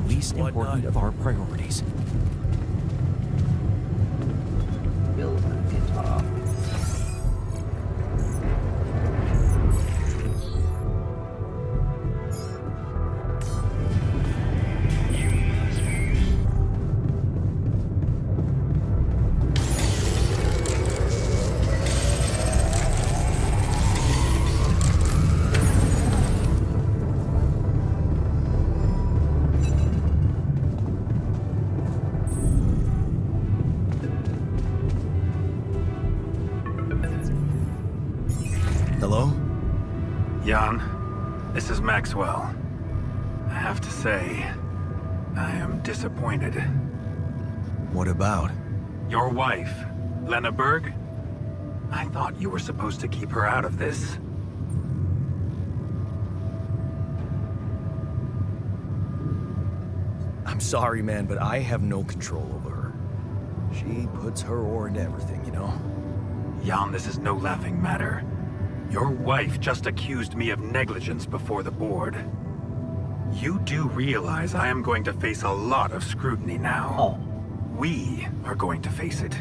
least important of our priorities. Build a guitar. Hello? Jan, this is Maxwell. I have to say, I am disappointed. What about? Your wife, Lena Berg? I thought you were supposed to keep her out of this. I'm sorry, man, but I have no control over her. She puts her oar into everything, you know? Jan, this is no laughing matter. Your wife just accused me of negligence before the board. You do realize I am going to face a lot of scrutiny now. Oh. We are going to face it.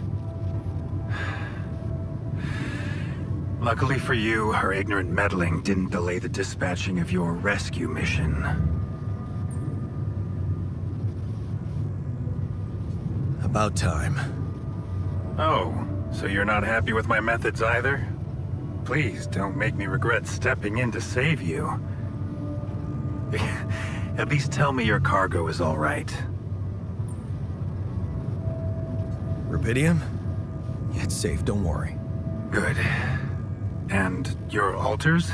Luckily for you, her ignorant meddling didn't delay the dispatching of your rescue mission. About time. Oh, so you're not happy with my methods either? Please don't make me regret stepping in to save you. At least tell me your cargo is all right. Rubidium? Yeah, it's safe, don't worry. Good. And your altars?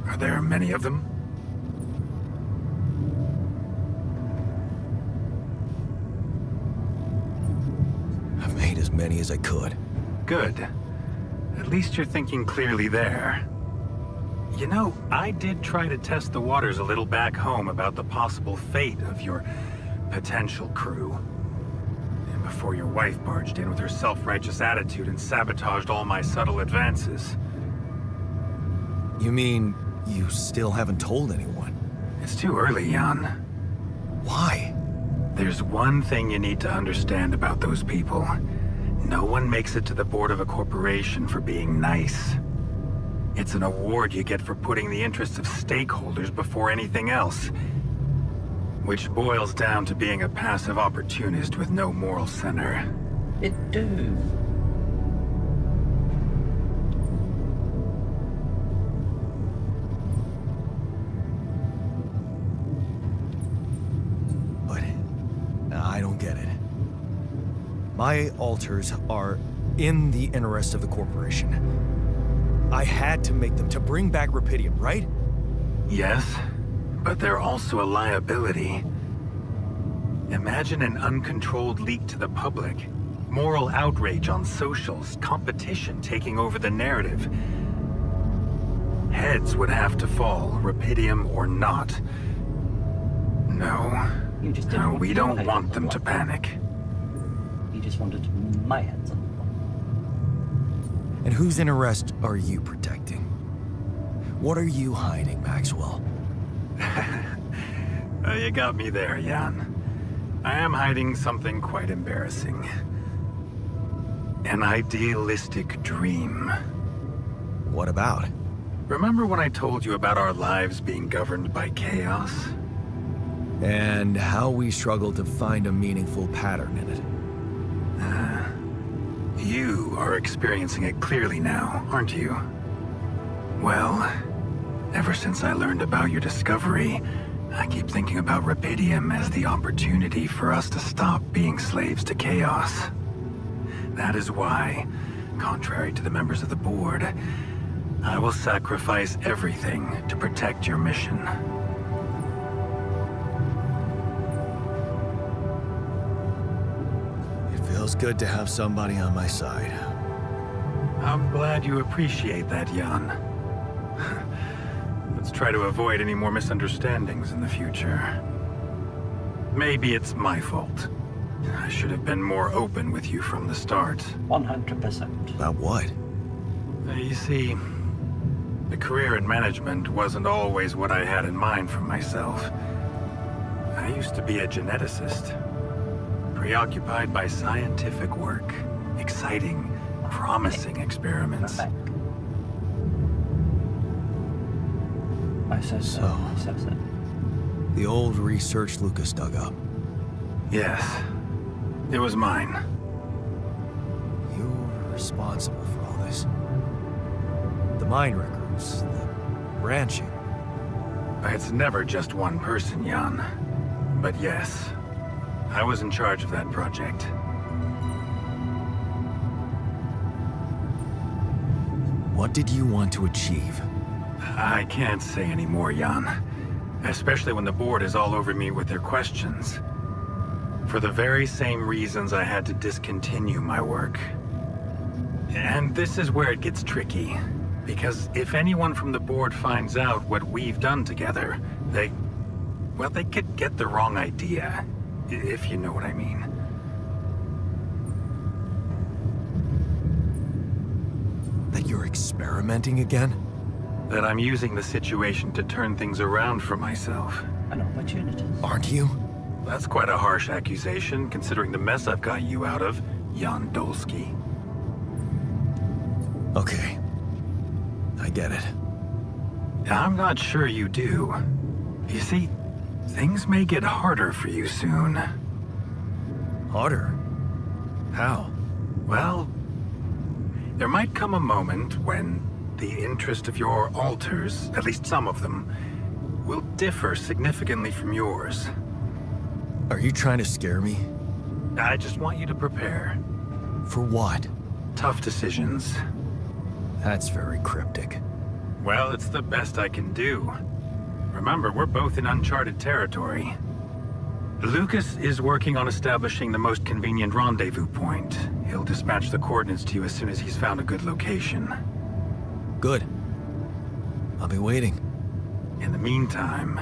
Are there many of them? I've made as many as I could. Good. At least you're thinking clearly there. You know, I did try to test the waters a little back home about the possible fate of your potential crew. And before your wife barged in with her self-righteous attitude and sabotaged all my subtle advances. You mean you still haven't told anyone? It's too early, Jan. Why? There's one thing you need to understand about those people. No one makes it to the board of a corporation for being nice. It's an award you get for putting the interests of stakeholders before anything else. Which boils down to being a passive opportunist with no moral center. It do. But I don't get it. My altars are in the interest of the corporation. I had to make them to bring back Rubidium, right? Yes, but they're also a liability. Imagine an uncontrolled leak to the public, moral outrage on socials, competition taking over the narrative. Heads would have to fall, Rubidium or not. No, You just didn't no, want we your don't head want on them the to block. panic. You just wanted my hands on the block. And whose interest are you protecting? What are you hiding, Maxwell? You got me there, Jan. I am hiding something quite embarrassing. An idealistic dream. What about? Remember when I told you about our lives being governed by chaos? And how we struggle to find a meaningful pattern in it. You are experiencing it clearly now, aren't you? Well, ever since I learned about your discovery, I keep thinking about Rubidium as the opportunity for us to stop being slaves to chaos. That is why, contrary to the members of the board, I will sacrifice everything to protect your mission. It feels good to have somebody on my side. I'm glad you appreciate that, Jan. Let's try to avoid any more misunderstandings in the future. Maybe it's my fault. I should have been more open with you from the start. 100%. About what? You see, the career in management wasn't always what I had in mind for myself. I used to be a geneticist. Preoccupied by scientific work. Exciting, promising experiments. Back. I said so. I said so. The old research Lucas dug up. Yes. It was mine. You were responsible for all this. The mine records, the branching. It's never just one person, Jan. But yes, I was in charge of that project. What did you want to achieve? I can't say any more, Jan. Especially when the board is all over me with their questions. For the very same reasons I had to discontinue my work. And this is where it gets tricky. Because if anyone from the board finds out what we've done together, they could get the wrong idea. If you know what I mean. That you're experimenting again? That I'm using the situation to turn things around for myself. An opportunity. Aren't you? That's quite a harsh accusation, considering the mess I've got you out of, Jan Dolsky. Okay. I get it. I'm not sure you do. You see, things may get harder for you soon. Harder? How? Well, there might come a moment when the interest of your alters, at least some of them, will differ significantly from yours. Are you trying to scare me? I just want you to prepare. For what? Tough decisions. That's very cryptic. Well, it's the best I can do. Remember, we're both in uncharted territory. Lucas is working on establishing the most convenient rendezvous point. He'll dispatch the coordinates to you as soon as he's found a good location. Good. I'll be waiting. In the meantime,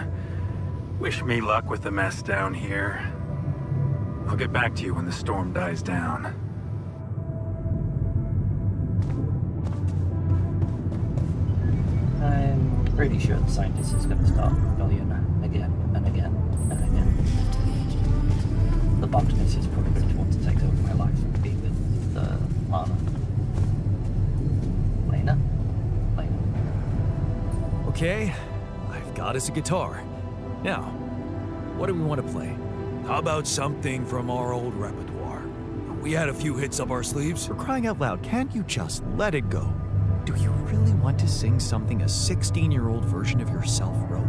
wish me luck with the mess down here. I'll get back to you when the storm dies down. I'm pretty sure the scientist is going to start rebellion again and again and again. The botanist is probably going to want to take over my life and be with Lana. Lena? Okay, I've got us a guitar. Now, what do we want to play? How about something from our old repertoire? We had a few hits up our sleeves. For crying out loud, can't you just let it go? Do you really want to sing something a 16-year-old version of yourself wrote?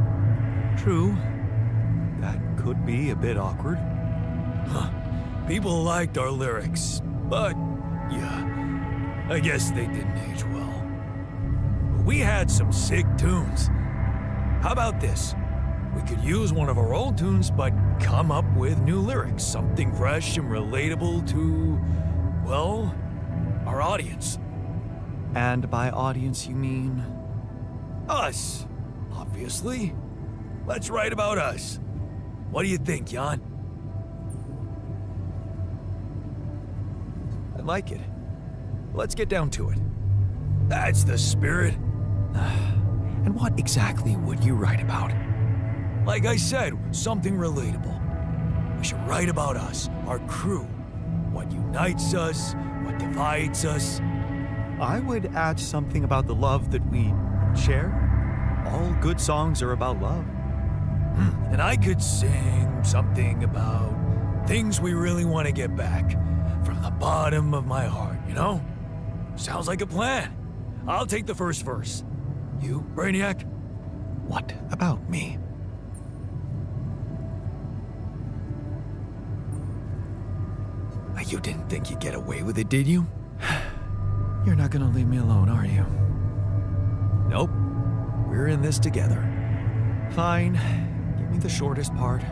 True. That could be a bit awkward. Huh. People liked our lyrics, but yeah, I guess they didn't age well. We had some sick tunes. How about this? We could use one of our old tunes, but come up with new lyrics. Something fresh and relatable to, well, our audience. And by audience, you mean? Us, obviously. Let's write about us. What do you think, Jan? I like it. Let's get down to it. That's the spirit. And what exactly would you write about? Like I said, something relatable. We should write about us, our crew. What unites us, what divides us. I would add something about the love that we share. All good songs are about love. And I could sing something about things we really want to get back. From the bottom of my heart, you know? Sounds like a plan. I'll take the first verse. You, Brainiac? What about me? You didn't think you'd get away with it, did you? You're not gonna leave me alone, are you? Nope. We're in this together. Fine. Give me the shortest part.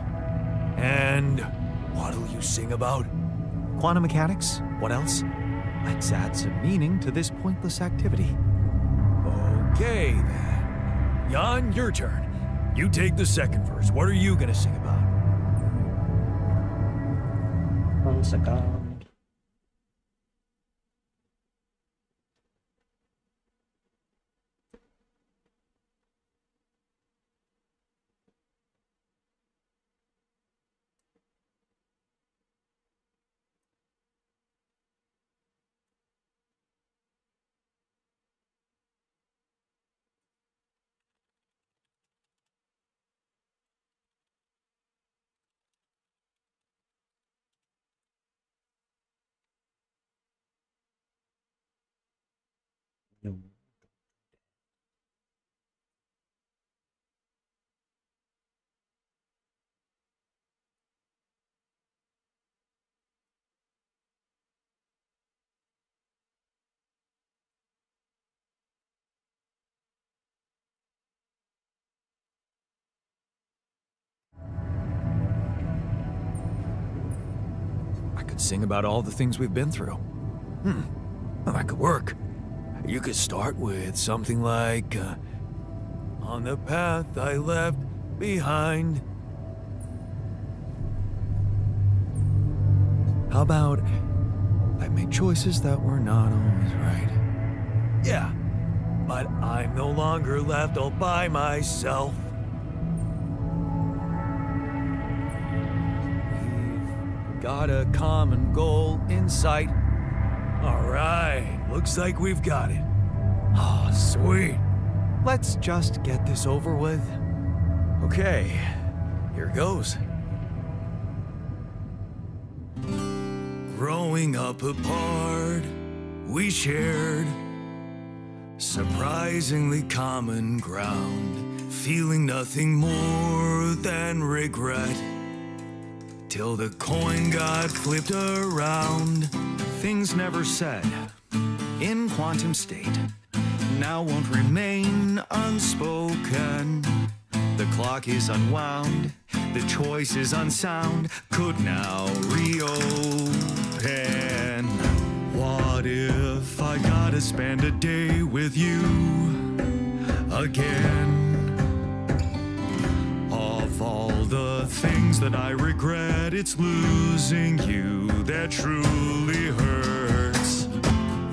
And what'll you sing about? Quantum mechanics? What else? Let's add some meaning to this pointless activity. Okay, then. Jan, your turn. You take the second verse. What are you gonna sing about? 1 second. No. I could sing about all the things we've been through. Well, that could work. You could start with something like, on the path I left behind. How about, I made choices that were not always right. Yeah, but I'm no longer left all by myself. We've got a common goal in sight. All right, looks like we've got it. Oh, sweet. Let's just get this over with. Okay, here goes. Growing up apart, we shared surprisingly common ground, feeling nothing more than regret. Till the coin got flipped around. Things never said in quantum state now won't remain unspoken. The clock is unwound, the choice is unsound, could now reopen. What if I gotta spend a day with you again? Of all the things that I regret, it's losing you that truly hurts.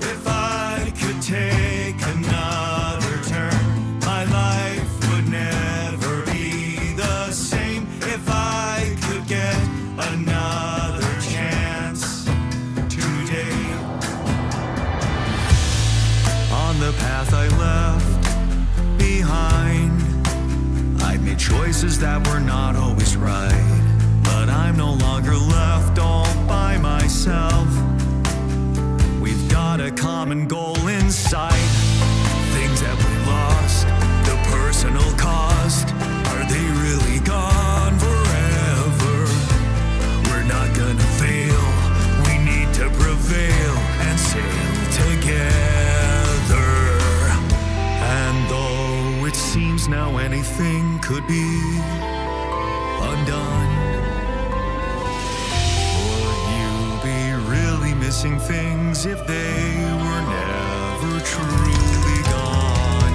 If I could take another turn, my life would never be the same. If I could get another chance today. On the path I left behind, I've made choices that were not always right, but I'm no longer left all by myself. We've got a common goal in sight. Things that we lost, the personal cost, are they really gone forever? We're not gonna fail, we need to prevail and sail together. And though it seems now anything could be undone, would you be really missing things if they were never truly gone?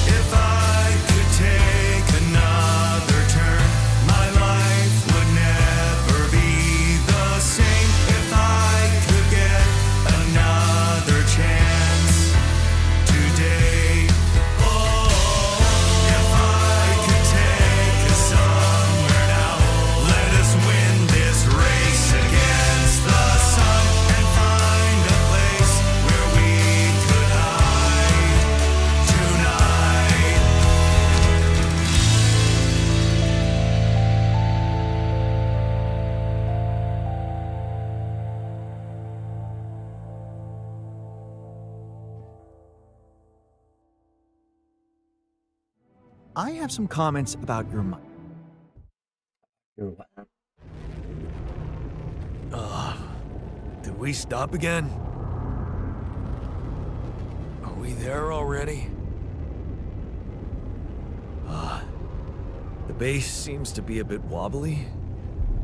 If I could take another turn, my life would never be the same. If I could get another chance today. If I could take us somewhere now, let us win this race against the sun and find a place where we could hide tonight. I have some comments about your mic. You're what? Did we stop again? Are we there already? The base seems to be a bit wobbly.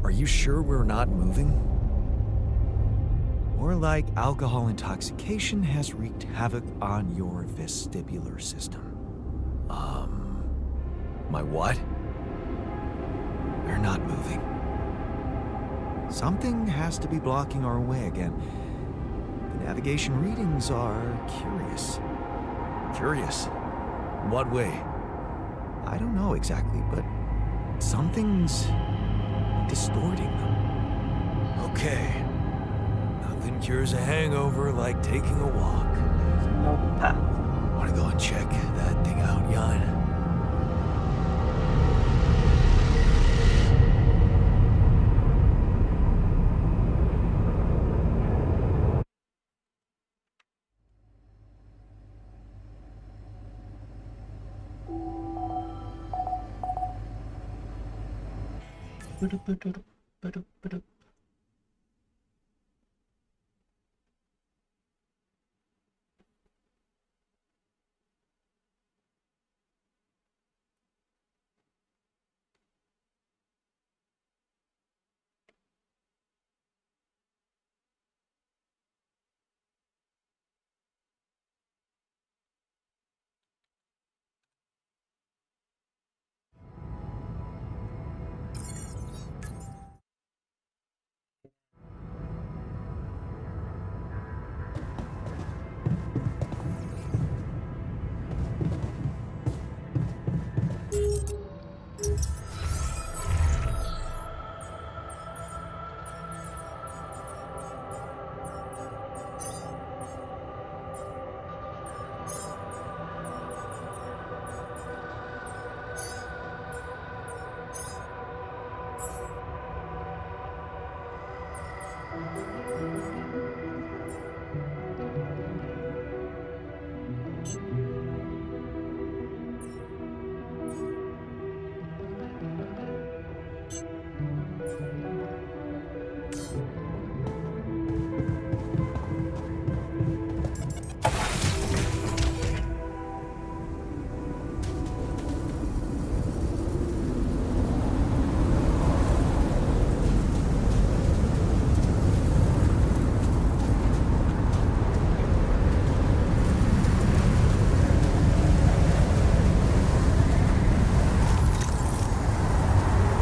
Are you sure we're not moving? Or like alcohol intoxication has wreaked havoc on your vestibular system. My what? We're not moving. Something has to be blocking our way again. The navigation readings are curious. Curious? In what way? I don't know exactly, but something's distorting them. Okay. Nothing cures a hangover like taking a walk. No path. Wanna go and check that thing out, Jan?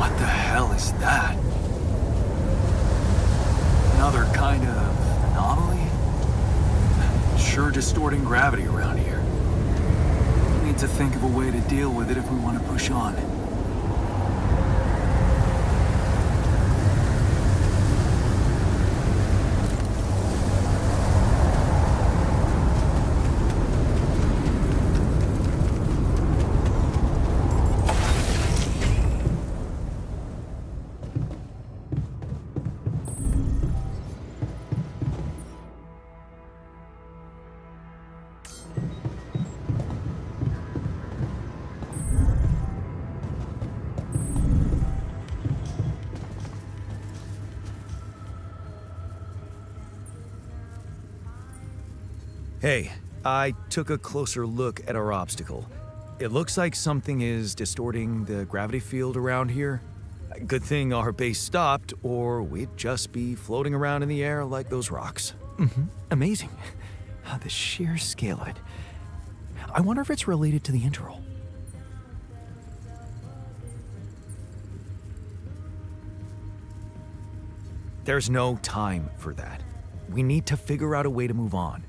What the hell is that? Another kind of anomaly? Sure distorting gravity around here. We need to think of a way to deal with it if we want to push on. Hey, I took a closer look at our obstacle. It looks like something is distorting the gravity field around here. Good thing our base stopped, or we'd just be floating around in the air like those rocks. Amazing. The sheer scale of it. I wonder if it's related to the interval. There's no time for that. We need to figure out a way to move on.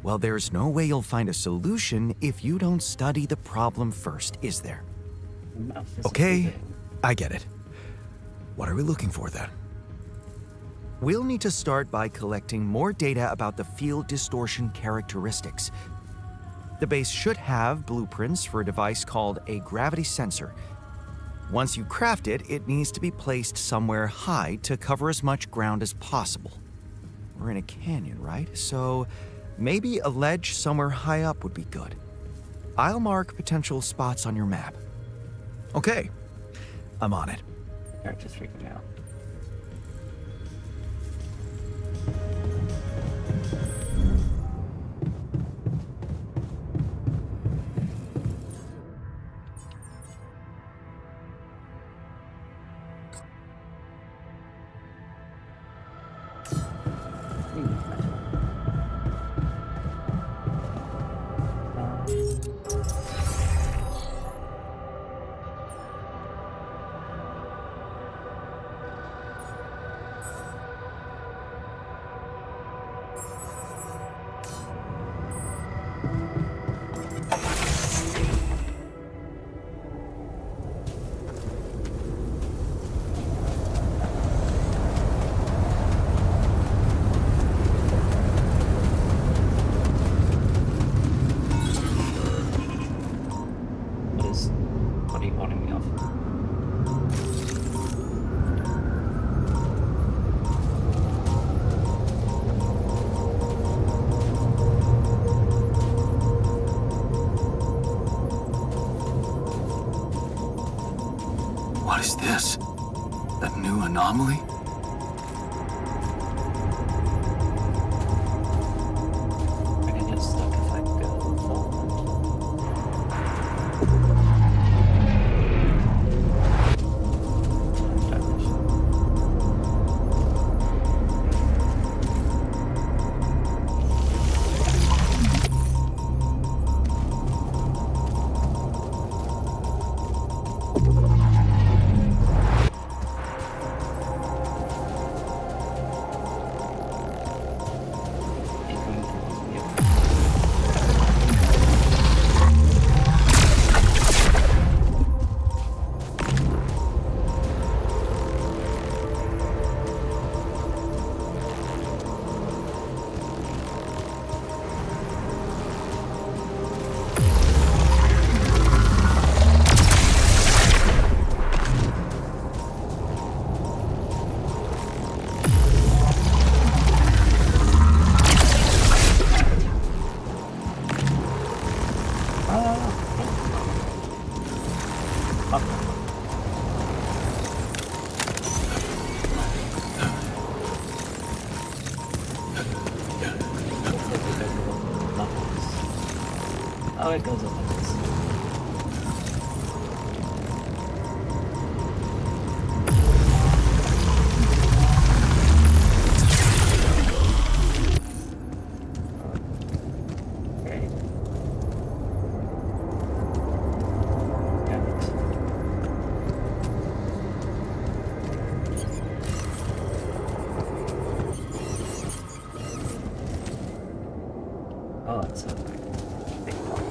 Well, there's no way you'll find a solution if you don't study the problem first, is there? Okay, I get it. What are we looking for then? We'll need to start by collecting more data about the field distortion characteristics. The base should have blueprints for a device called a gravity sensor. Once you craft it, it needs to be placed somewhere high to cover as much ground as possible. We're in a canyon, right? So maybe a ledge somewhere high up would be good. I'll mark potential spots on your map. Okay, I'm on it. Character's freaking out. new anomaly? I can get stuck if I go forward. Oh, it goes up like this. Great. Damn it. Oh, that's a big one.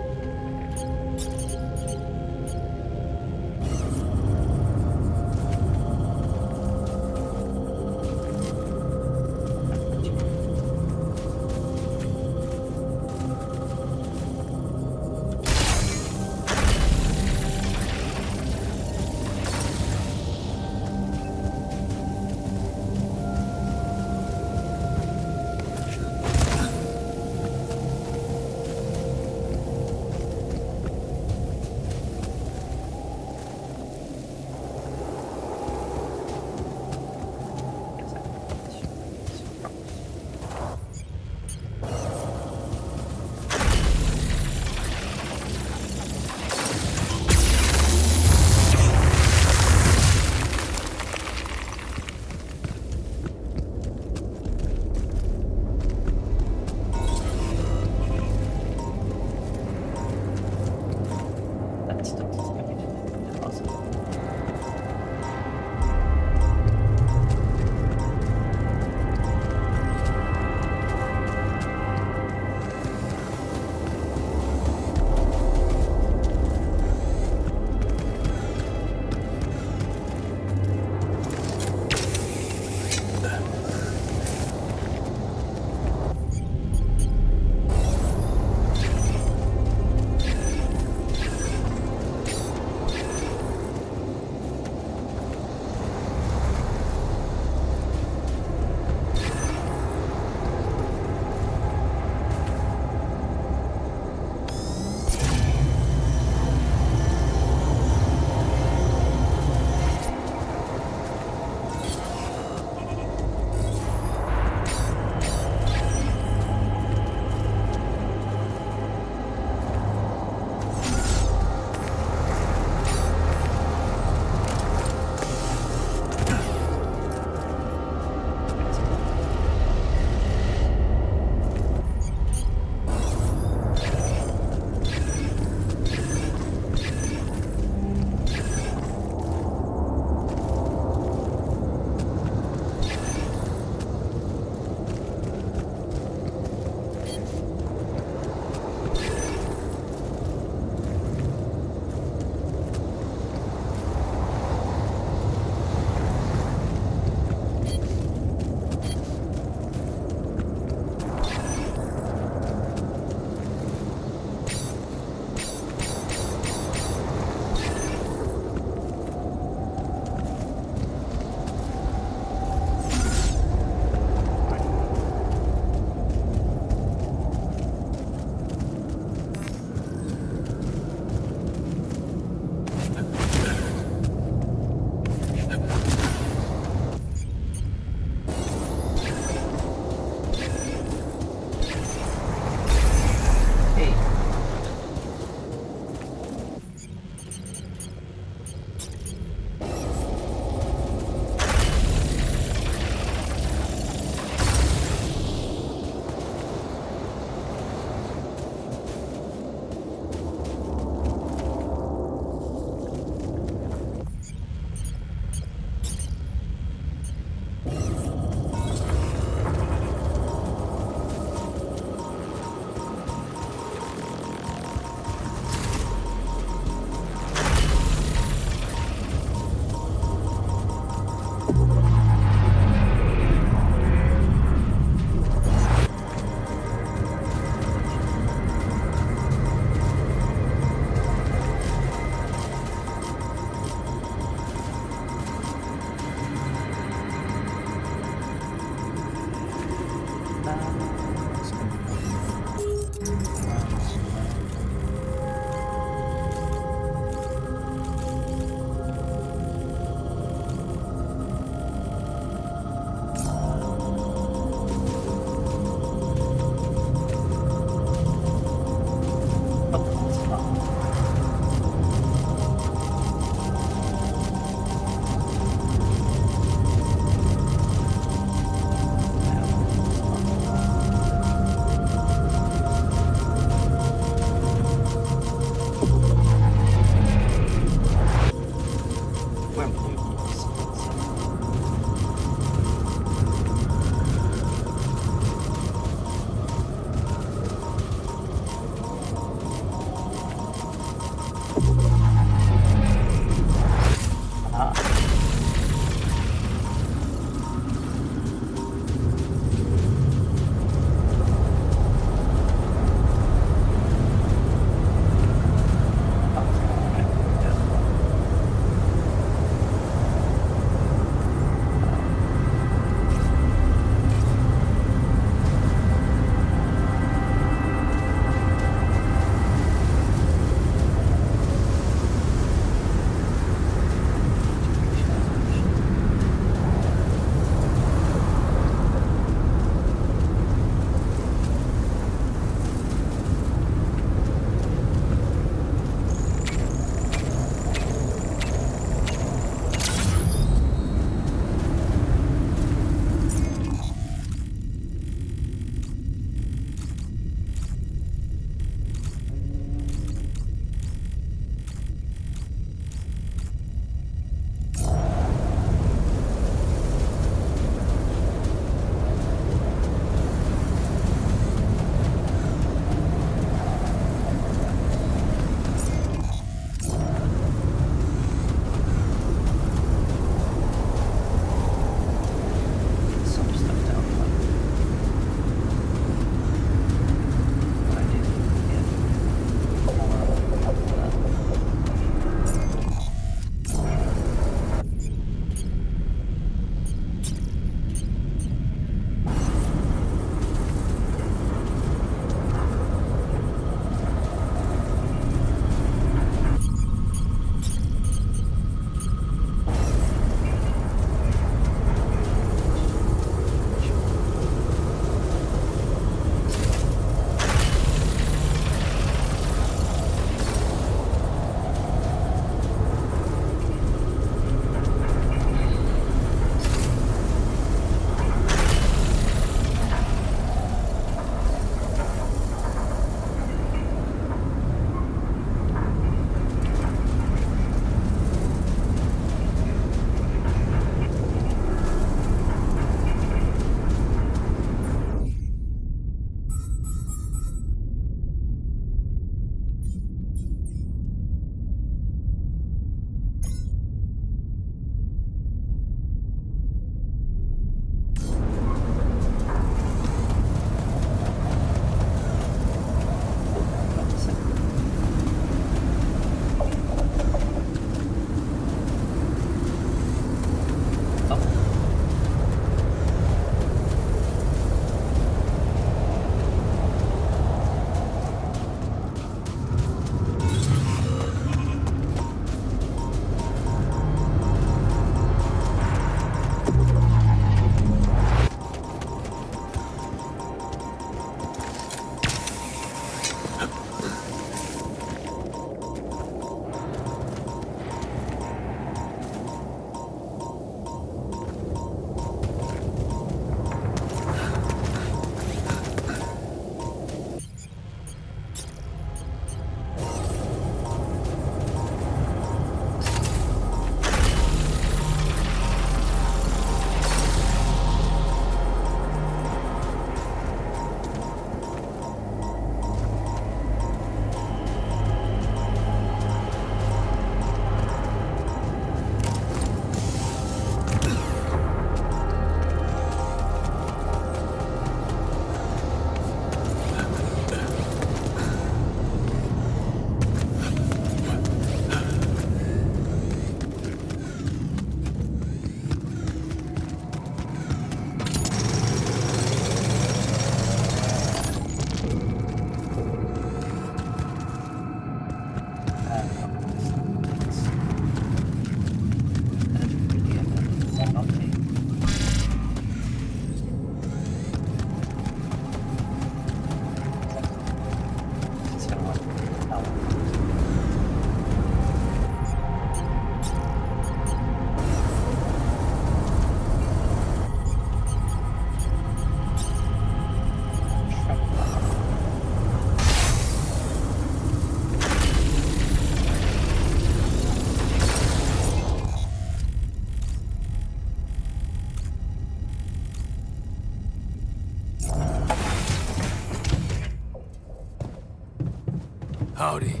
Howdy.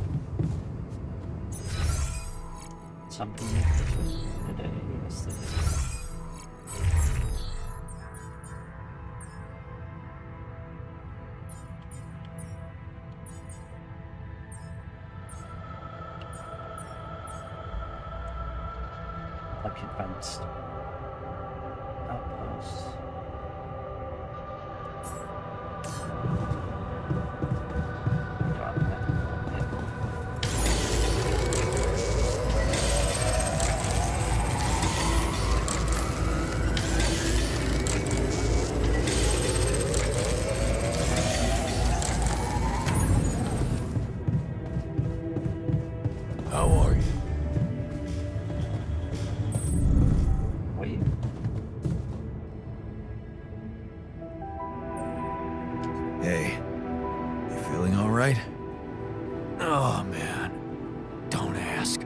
Something today, yesterday. Like advanced outposts. How are you? Wait. Hey, you feeling all right? Oh, man. Don't ask.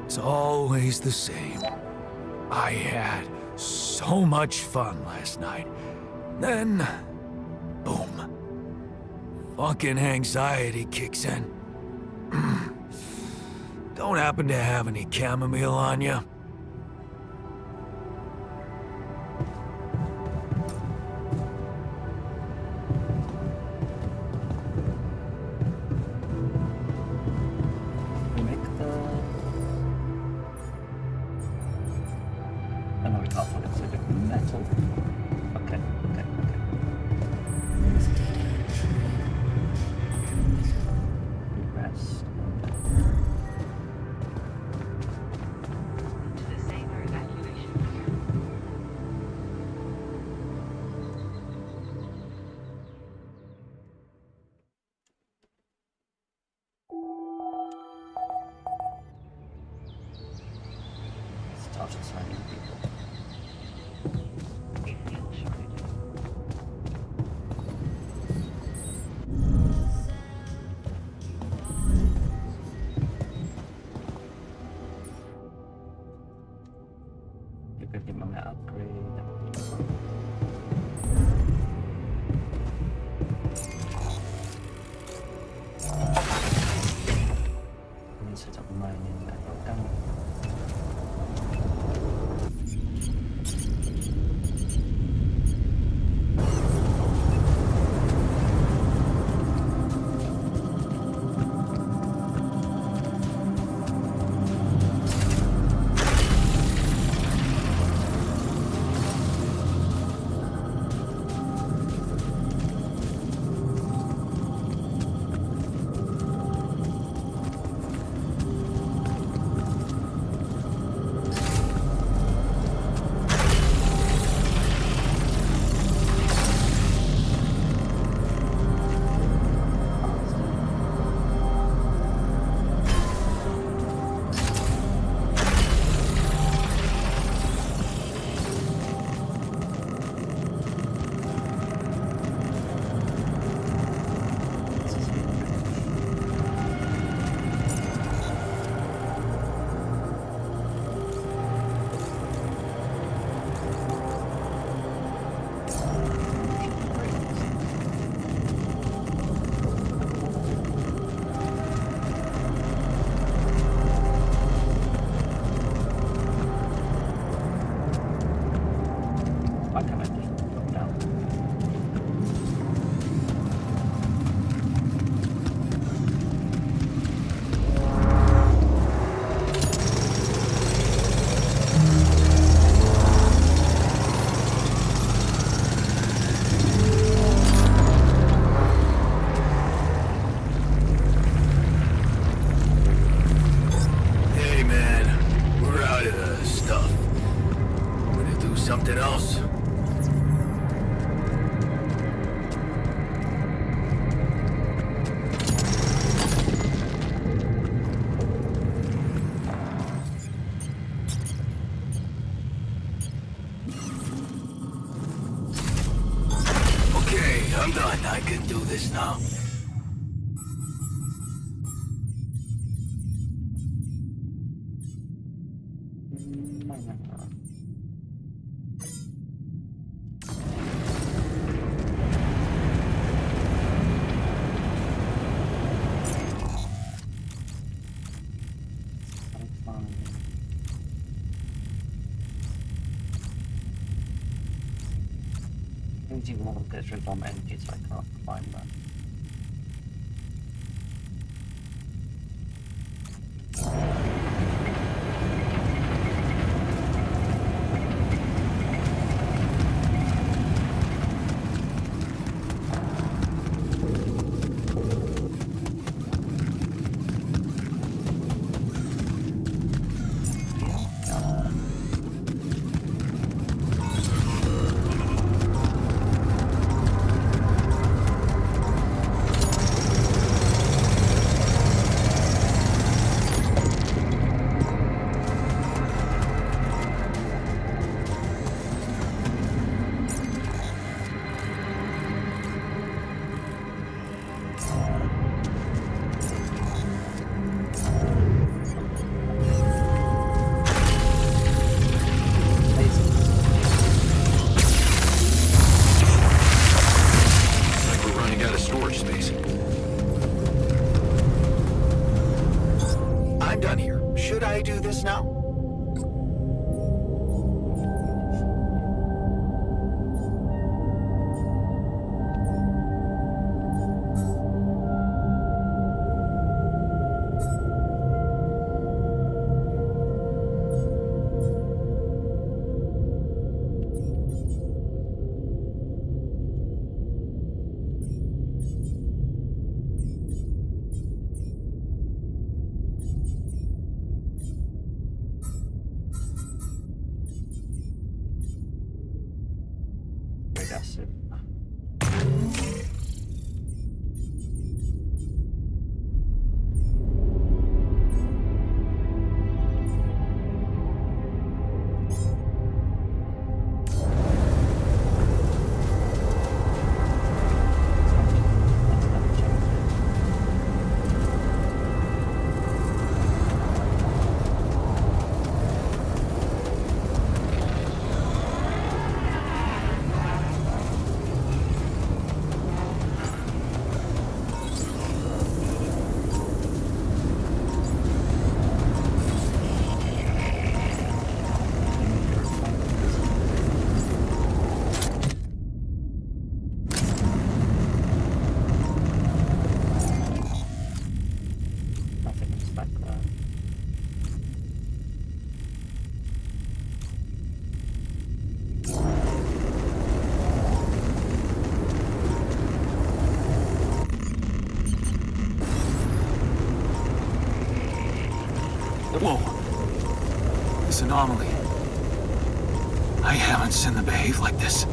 It's always the same. I had so much fun last night. Then, boom. Fucking anxiety kicks in. Don't happen to have any chamomile on you? We make the... Oh no, we can't put it to the metal. Okay. We rest. Start assigning people. You could give them an upgrade. And then set up mining that down. Why can't I just drop down? Hey, man. We're out of the stuff. Gonna do something else? Okay, I'm done. I can do this now. Energy wall gets rid of energy, so I can't climb that. Acid. Whoa. This anomaly. I haven't seen them behave like this.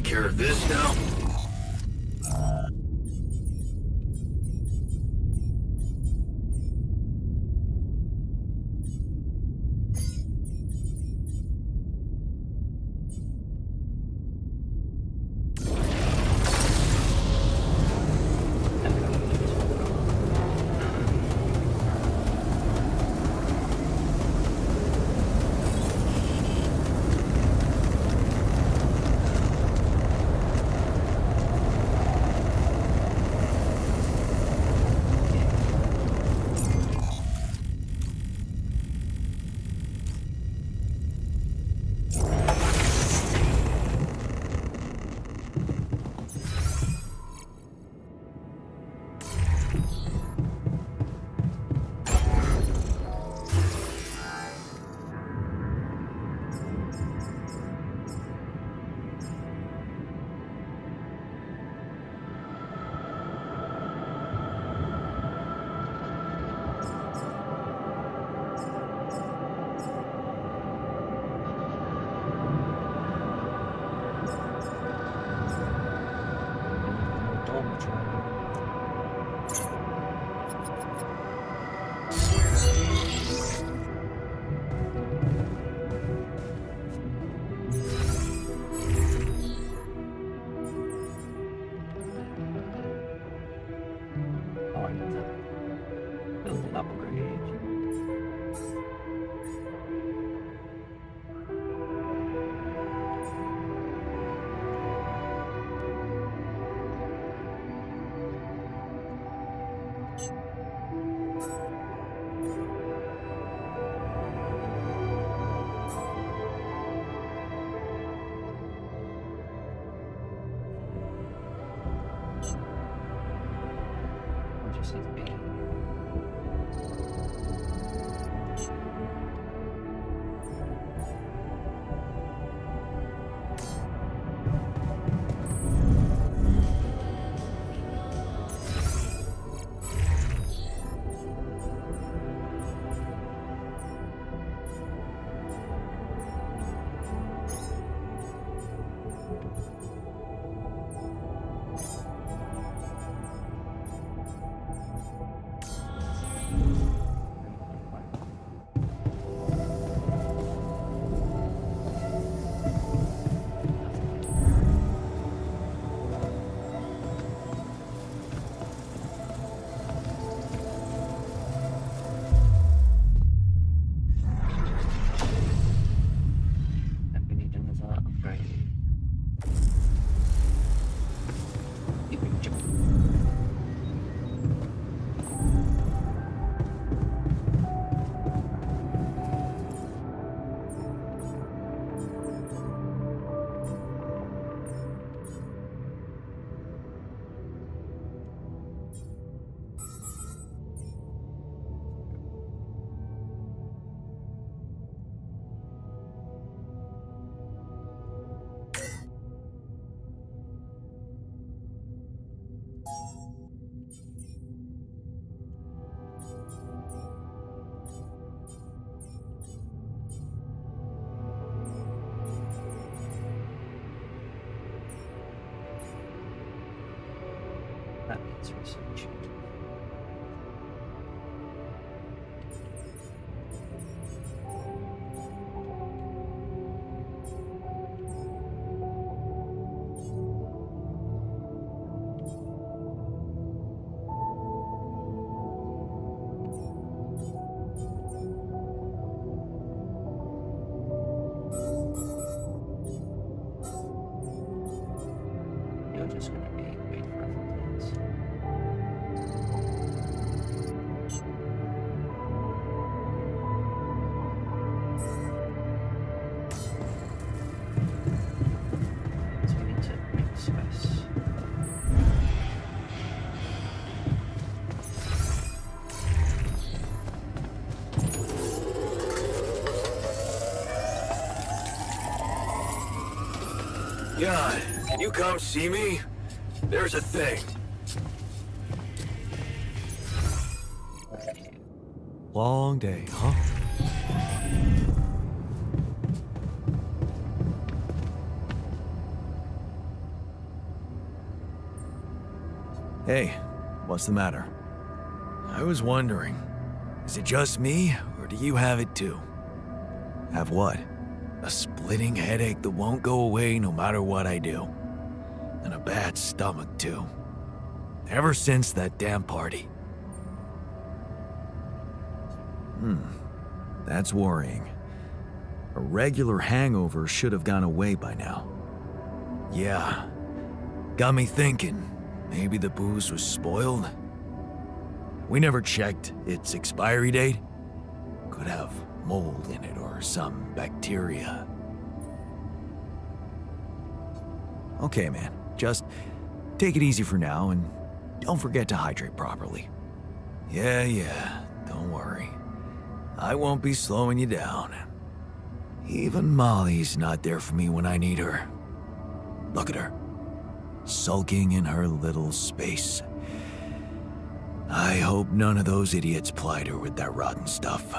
take care of this now? That needs research. You're just going to be wait forever, please. So we need to make space. Jan, can you come see me? There's a thing. Long day, huh? Hey, what's the matter? I was wondering, is it just me, or do you have it too? Have what? A splitting headache that won't go away no matter what I do. And a bad stomach too. Ever since that damn party. That's worrying. A regular hangover should have gone away by now. Yeah, got me thinking. Maybe the booze was spoiled? We never checked its expiry date. Could have mold in it or some bacteria. Okay, man. Just take it easy for now and don't forget to hydrate properly. Yeah, don't worry. I won't be slowing you down. Even Molly's not there for me when I need her. Look at her. Sulking in her little space. I hope none of those idiots plied her with that rotten stuff.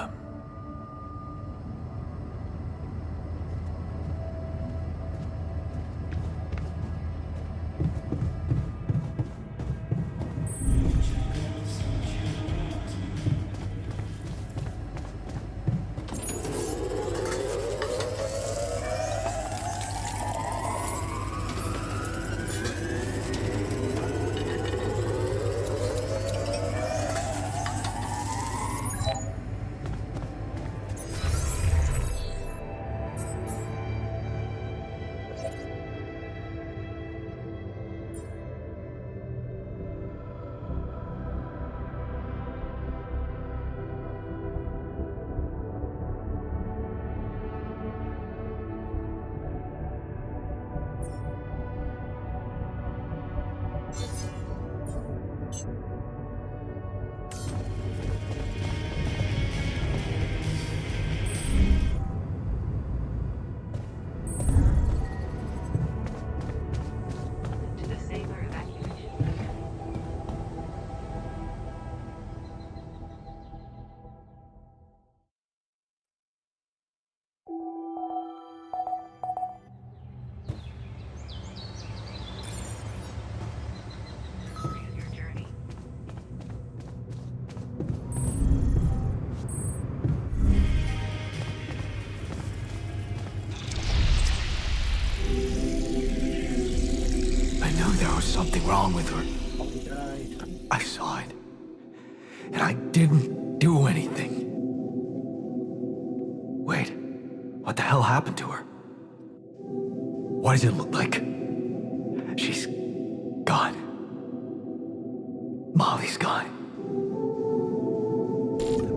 Something wrong with her. I saw it. And I didn't do anything. Wait, what the hell happened to her? What does it look like? She's gone. Molly's gone.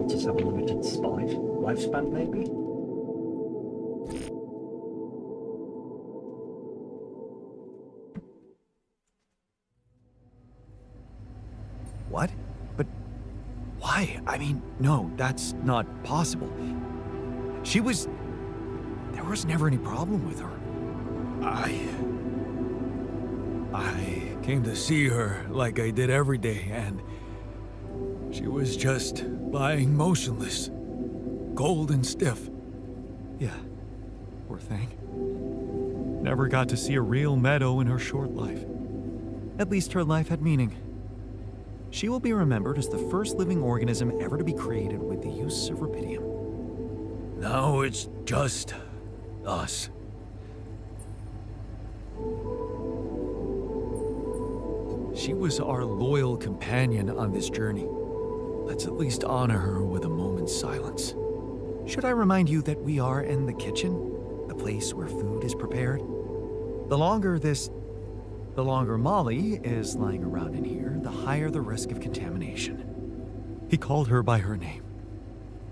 Just have a limited lifespan, maybe? What? But why? I mean, no, that's not possible. There was never any problem with her. I came to see her like I did every day, and she was just lying motionless, cold and stiff. Yeah, poor thing. Never got to see a real meadow in her short life. At least her life had meaning. She will be remembered as the first living organism ever to be created with the use of rubidium. Now it's just us. She was our loyal companion on this journey. Let's at least honor her with a moment's silence. Should I remind you that we are in the kitchen, the place where food is prepared? The longer Molly is lying around in here, the higher the risk of contamination. He called her by her name.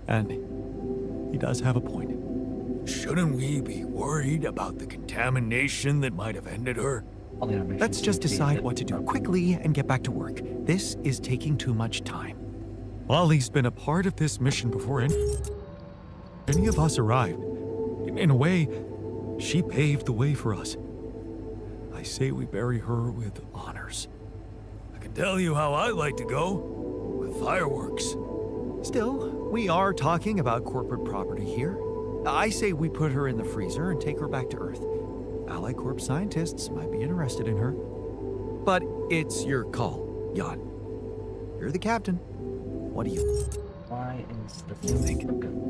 And he does have a point. Shouldn't we be worried about the contamination that might have ended her? Let's just decide what to do quickly and get back to work. This is taking too much time. Molly's been a part of this mission before any of us arrived. In a way, she paved the way for us. I say we bury her with honors. I can tell you how I like to go. With fireworks. Still, we are talking about corporate property here. I say we put her in the freezer and take her back to Earth. Ally Corp scientists might be interested in her. But it's your call. Yacht. You're the captain. What do you Why is the thing broken?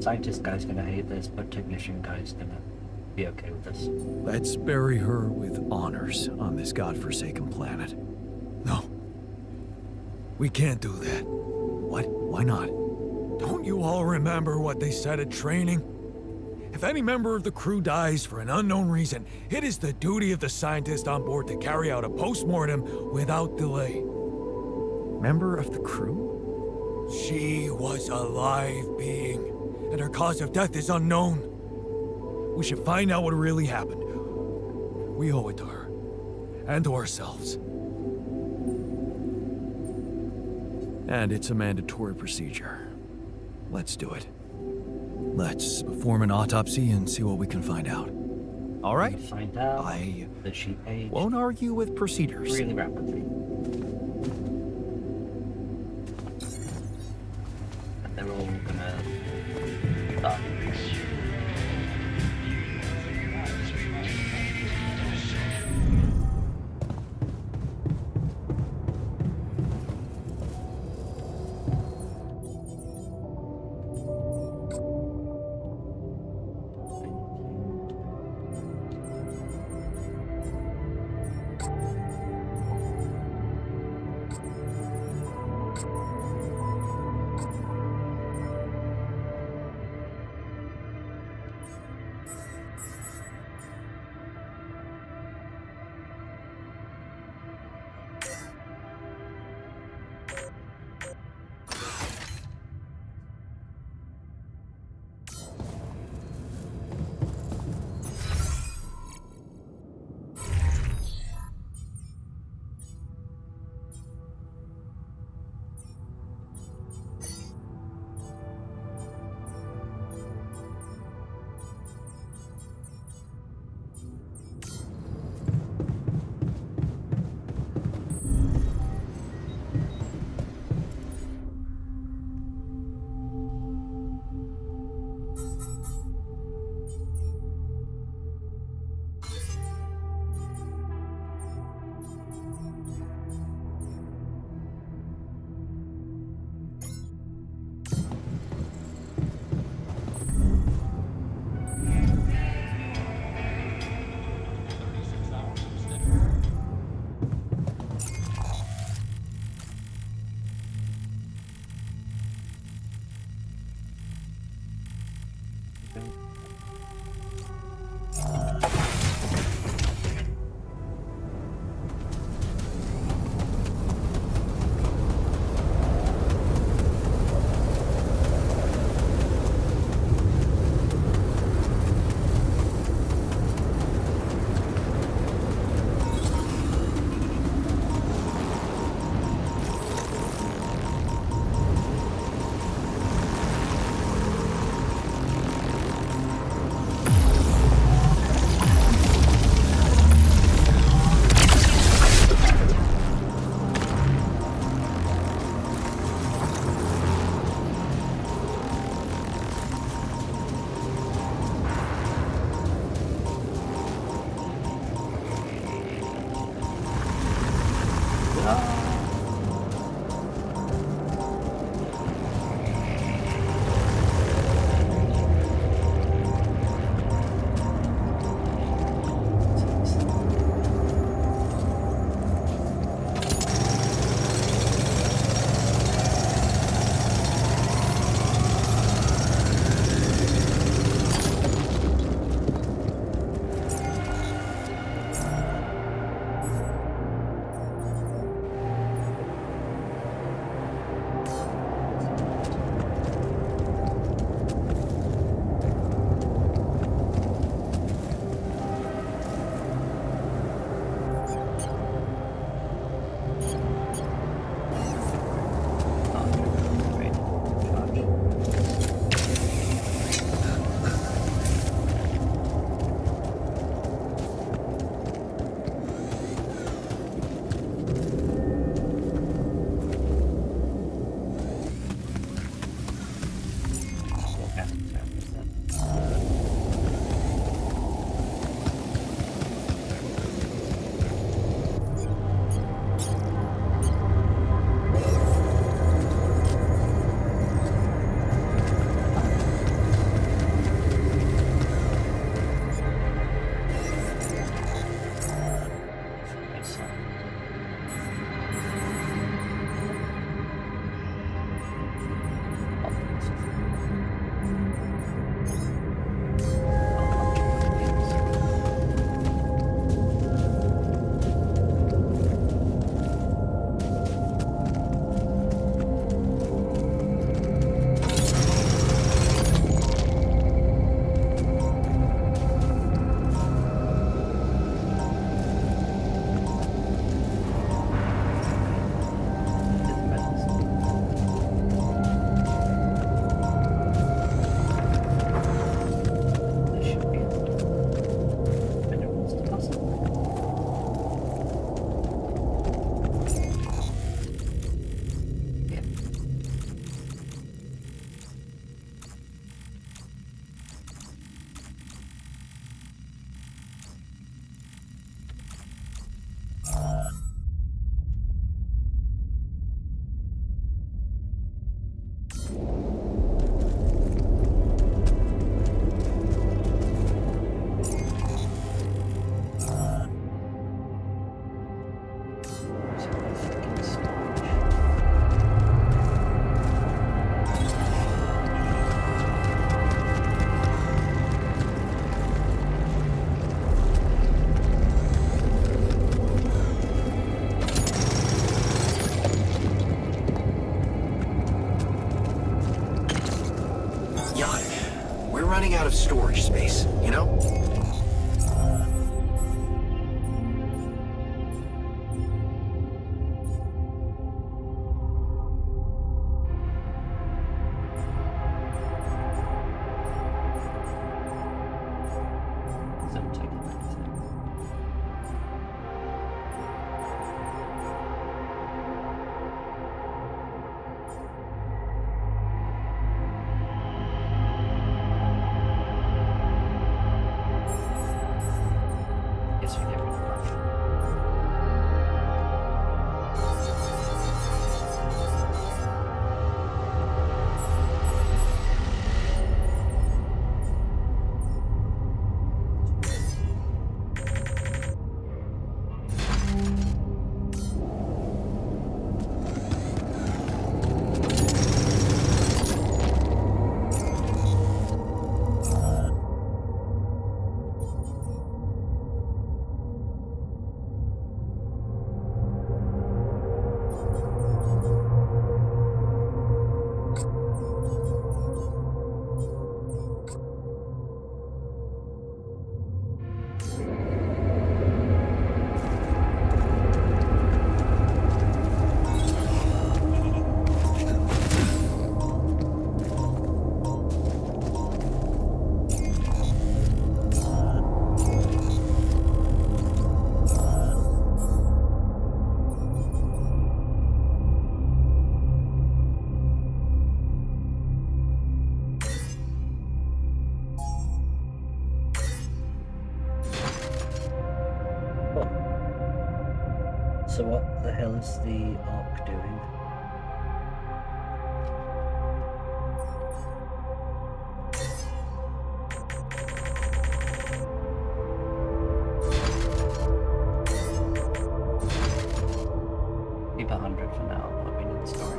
Scientist guy's gonna hate this, but technician guy's gonna be okay with this. Let's bury her with honors on this godforsaken planet. No. We can't do that. What? Why not? Don't you all remember what they said at training? If any member of the crew dies for an unknown reason, it is the duty of the scientist on board to carry out a post-mortem without delay. Member of the crew? She was a live being, and her cause of death is unknown. We should find out what really happened. We owe it to her, and to ourselves. And it's a mandatory procedure. Let's do it. Let's perform an autopsy and see what we can find out. All right. We find out I that she aged won't argue with procedures. really rapidly. And they're all gonna die. running out of storage space, you know? Doesn't take anything. Guess we get rid of that. So what the hell is the Ark doing? Keep 100 for now, but we need story.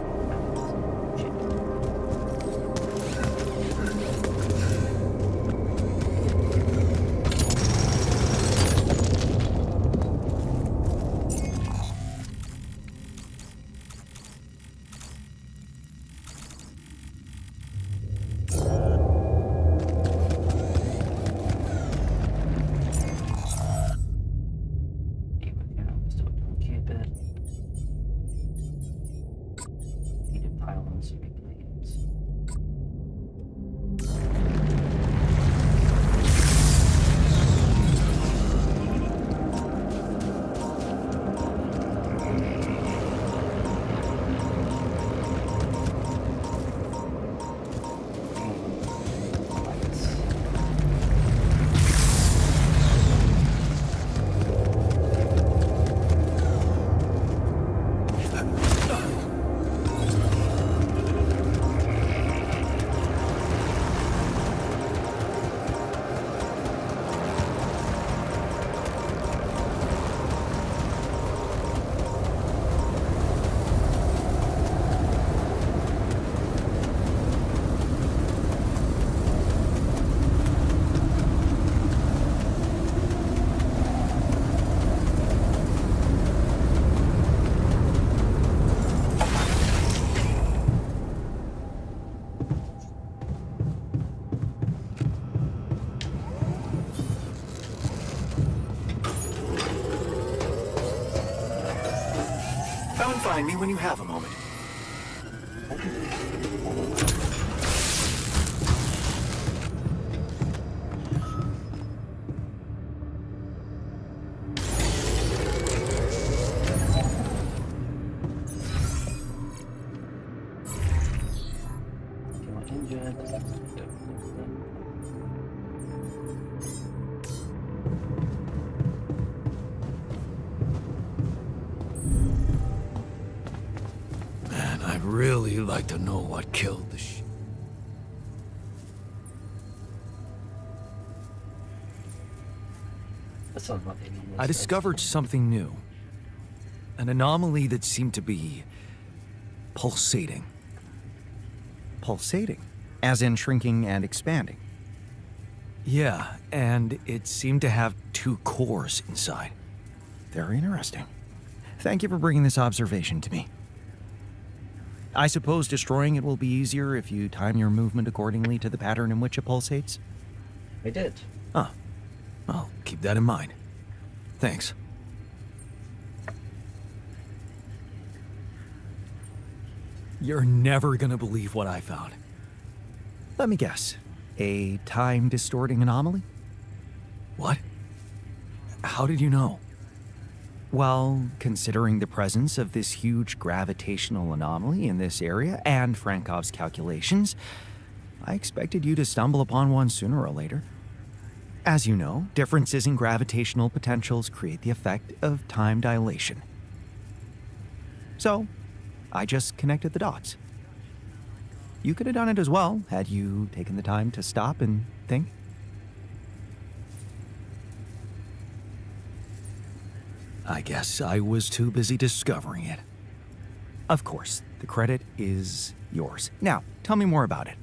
Come and find me when you have a moment. Man, I'd really like to know what killed the I discovered something new. An anomaly that seemed to be pulsating. Pulsating? As in shrinking and expanding? Yeah, and it seemed to have two cores inside. Very interesting. Thank you for bringing this observation to me. I suppose destroying it will be easier if you time your movement accordingly to the pattern in which it pulsates? I did. Huh. I'll keep that in mind. Thanks. You're never gonna believe what I found. Let me guess. A time-distorting anomaly? What? How did you know? Well, considering the presence of this huge gravitational anomaly in this area and Frankov's calculations, I expected you to stumble upon one sooner or later. As you know, differences in gravitational potentials create the effect of time dilation. So, I just connected the dots. You could have done it as well, had you taken the time to stop and think. I guess I was too busy discovering it. Of course, the credit is yours. Now, tell me more about it.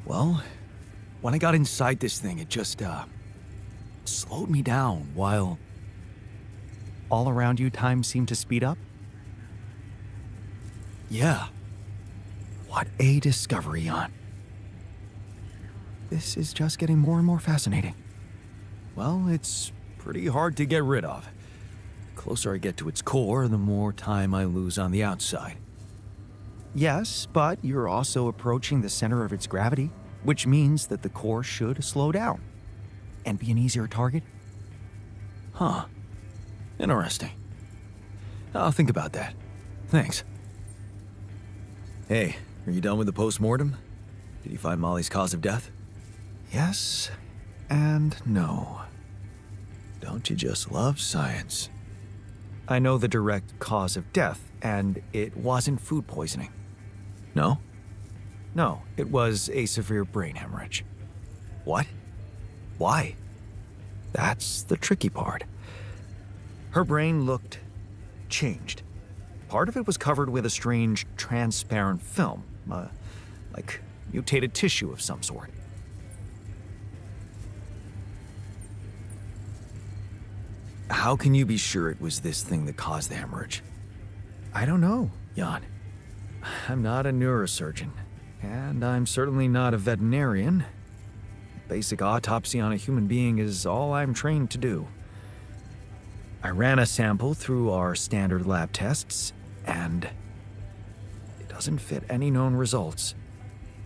Well, when I got inside this thing, it just, slowed me down while... All around you, time seemed to speed up? Yeah. What a discovery, Jan. This is just getting more and more fascinating. Well, it's pretty hard to get rid of. The closer I get to its core, the more time I lose on the outside. Yes, but you're also approaching the center of its gravity, which means that the core should slow down and be an easier target. Huh. Interesting. I'll think about that. Thanks. Hey, are you done with the post-mortem? Did you find Molly's cause of death? Yes and no. Don't you just love science? I know the direct cause of death, and it wasn't food poisoning. No? No, it was a severe brain hemorrhage. What? Why? That's the tricky part. Her brain looked changed. Part of it was covered with a strange, transparent film, like mutated tissue of some sort. How can you be sure it was this thing that caused the hemorrhage? I don't know. Jan, I'm not a neurosurgeon, and I'm certainly not a veterinarian. Basic autopsy on a human being is all I'm trained to do. I ran a sample through our standard lab tests, and it doesn't fit any known results.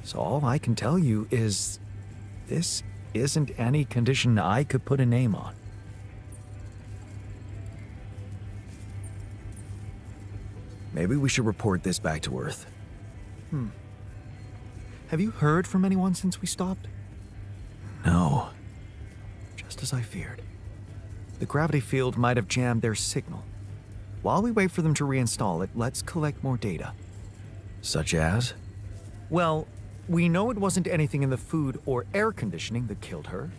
So all I can tell you is this isn't any condition I could put a name on. Maybe we should report this back to Earth. Have you heard from anyone since we stopped? No. Just as I feared. The gravity field might have jammed their signal. While we wait for them to reinstall it, let's collect more data. Such as? Well, we know it wasn't anything in the food or air conditioning that killed her.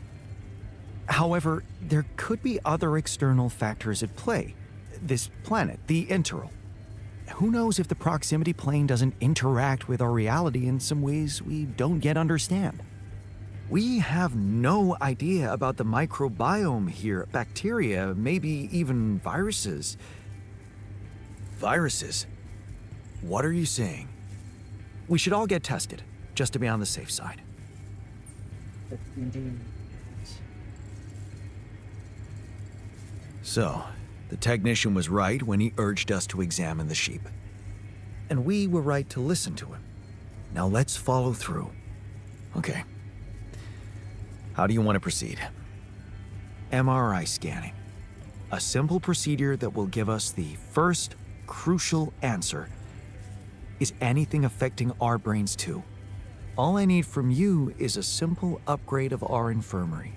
However, there could be other external factors at play. This planet, the Interral. Who knows if the proximity plane doesn't interact with our reality in some ways we don't yet understand? We have no idea about the microbiome here, bacteria, maybe even viruses. Viruses? What are you saying? We should all get tested, just to be on the safe side. So, the technician was right when he urged us to examine the sheep. And we were right to listen to him. Now let's follow through. Okay. How do you want to proceed? MRI scanning. A simple procedure that will give us the first crucial answer. Is anything affecting our brains too? All I need from you is a simple upgrade of our infirmary.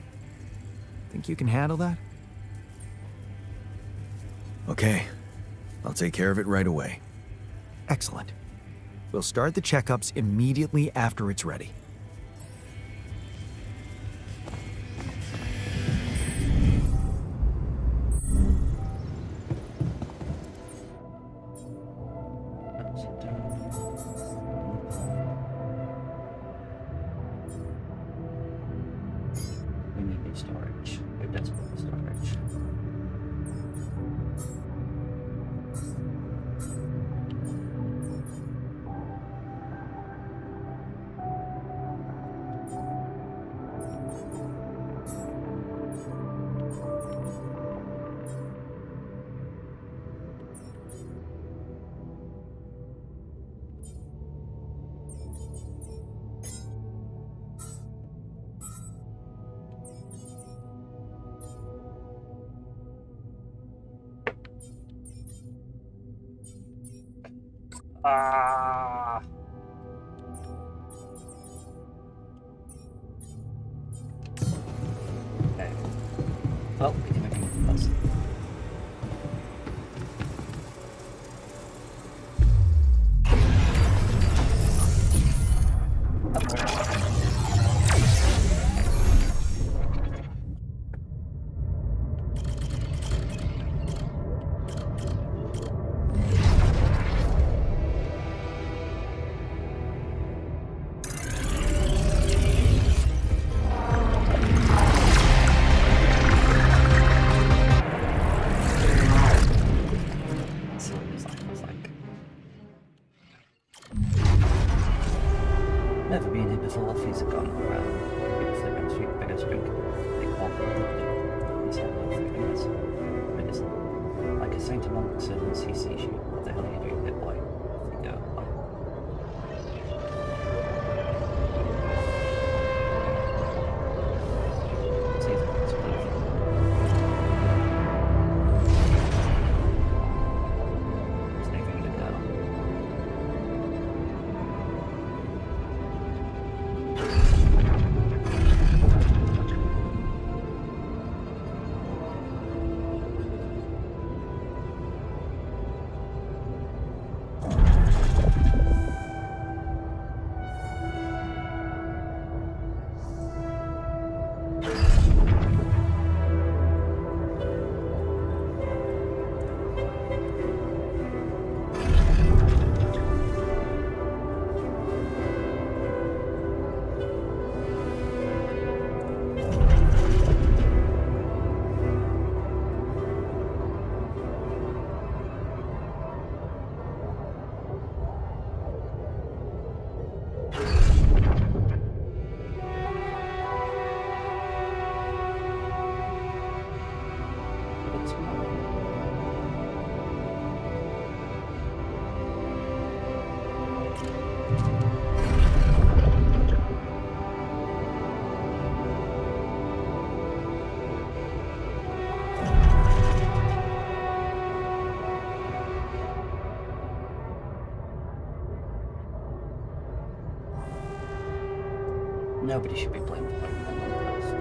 Think you can handle that? Okay. I'll take care of it right away. Excellent. We'll start the checkups immediately after it's ready. We need new storage. We're desperate for storage. Ah. Okay. Well, we can make it first. Never been here before, fees have gone around. People flip in street, beggars drink. They call them. He's had no forgiveness. Medicine. Like a saint among servants, he sees you. What the hell are you doing, bit boy? Off you go. Bye. See if it's please. There's nothing to go. Nobody should be blamed for anything in the past.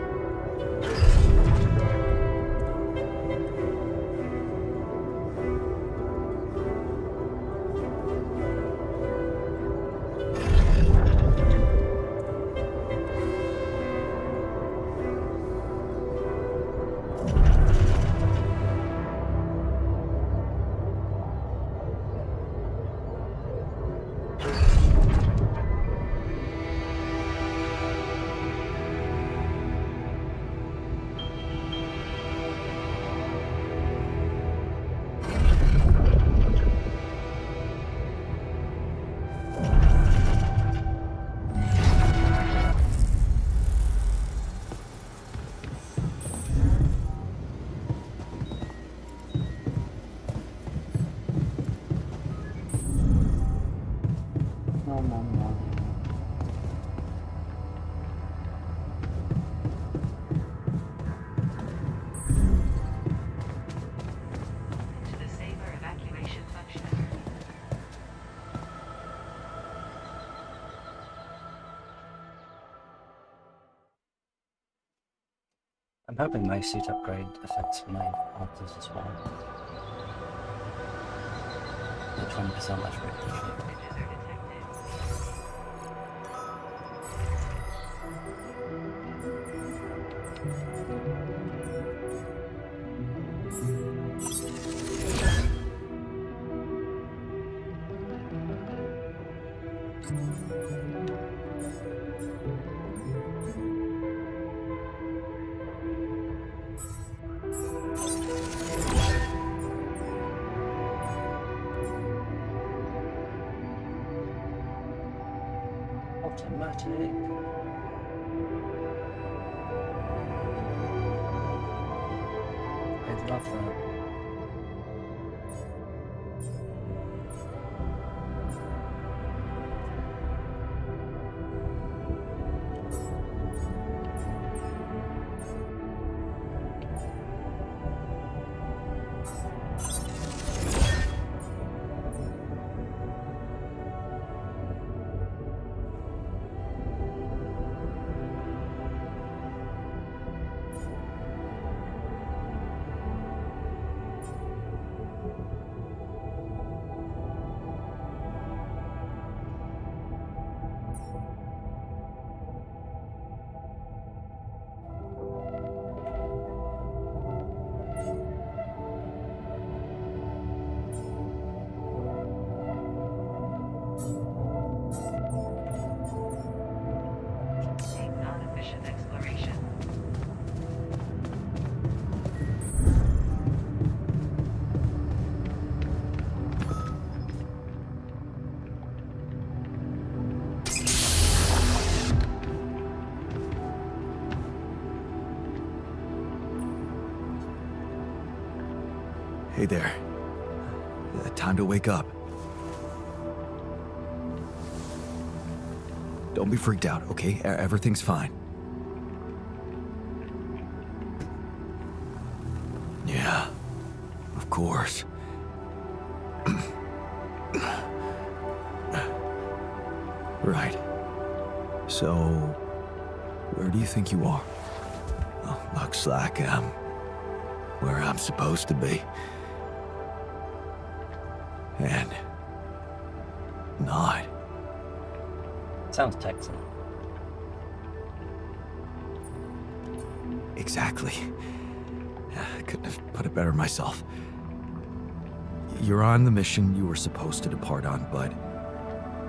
I'm hoping my suit upgrade affects my alters as well. The 20% less radiation. Automatic. I'd love that. Hey there. Time to wake up. Don't be freaked out, okay? Everything's fine. Yeah, of course. Right. So, where do you think you are? Well, looks like I'm where I'm supposed to be. And not. Sounds Texan. Exactly. I couldn't have put it better myself. You're on the mission you were supposed to depart on, but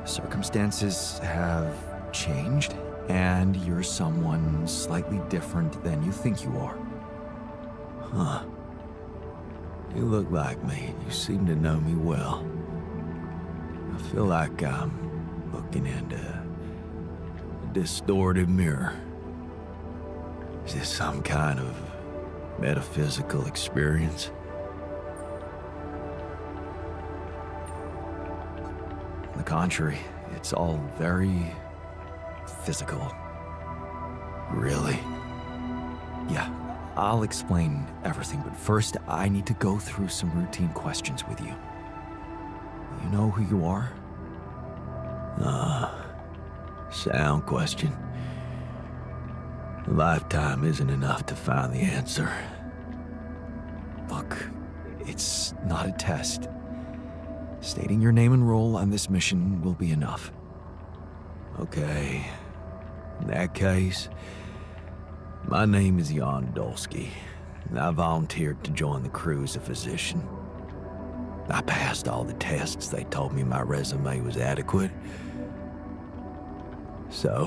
circumstances have changed, and you're someone slightly different than you think you are. Huh. You look like me, and you seem to know me well. I feel like I'm looking into a distorted mirror. Is this some kind of metaphysical experience? On the contrary, it's all very physical. Really? Yeah, I'll explain everything, but first I need to go through some routine questions with you. You know who you are? Sound question. A lifetime isn't enough to find the answer. Look, it's not a test. Stating your name and role on this mission will be enough. Okay. In that case, my name is Jan Dolsky, and I volunteered to join the crew as a physician. I passed all the tests. They told me my resume was adequate. So,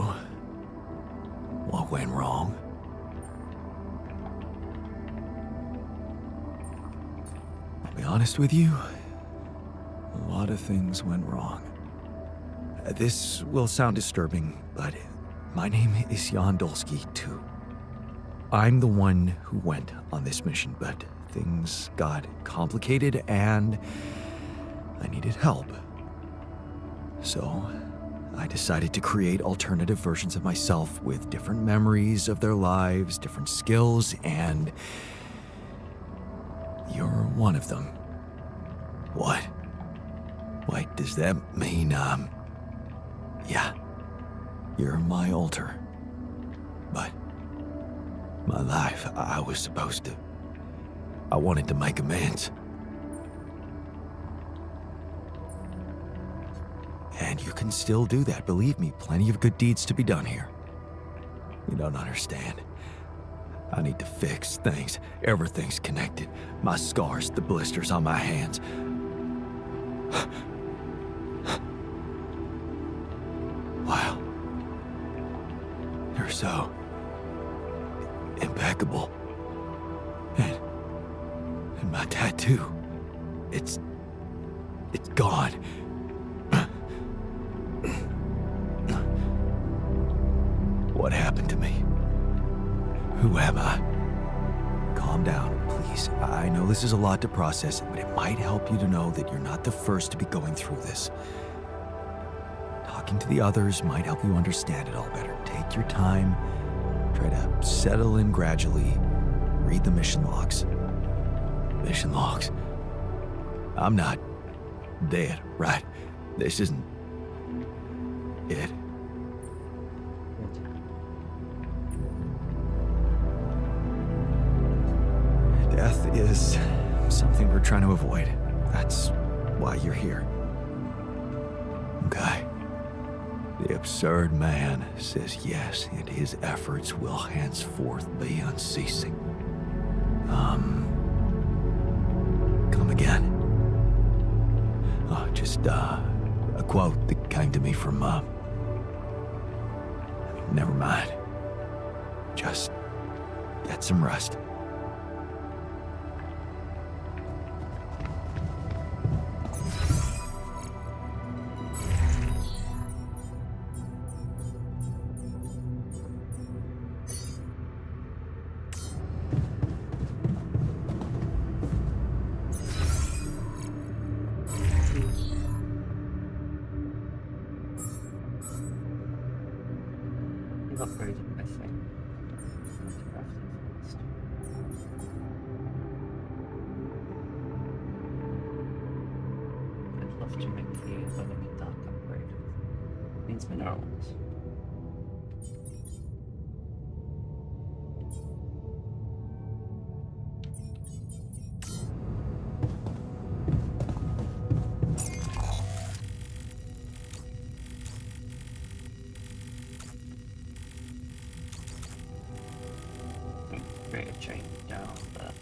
what went wrong? I'll be honest with you, a lot of things went wrong. This will sound disturbing, but my name is Jan Dolsky, too. I'm the one who went on this mission, but things got complicated and I needed help. So, I decided to create alternative versions of myself with different memories of their lives, different skills, and you're one of them. What? Wait, does that mean, yeah, you're my alter. But my life, I was supposed to. I wanted to make amends. And you can still do that, believe me, plenty of good deeds to be done here. You don't understand. I need to fix things. Everything's connected. My scars, the blisters on my hands. Wow. You're so impeccable. And my tattoo, it's gone. What happened to me? Who am I? Calm down, please. I know this is a lot to process, but it might help you to know that you're not the first to be going through this. Talking to the others might help you understand it all better. Take your time. Try to settle in gradually. Read the mission logs. Mission logs? I'm not dead, right? This isn't it. Death is something we're trying to avoid. That's why you're here. Okay. The absurd man says yes, and his efforts will henceforth be unceasing. Come again. Oh, just, a quote that came to me from, never mind. Just get some rest. You've upgraded my thing. I'd love to make the Limit Dark upgrade. Needs minerals. Create a chain down there.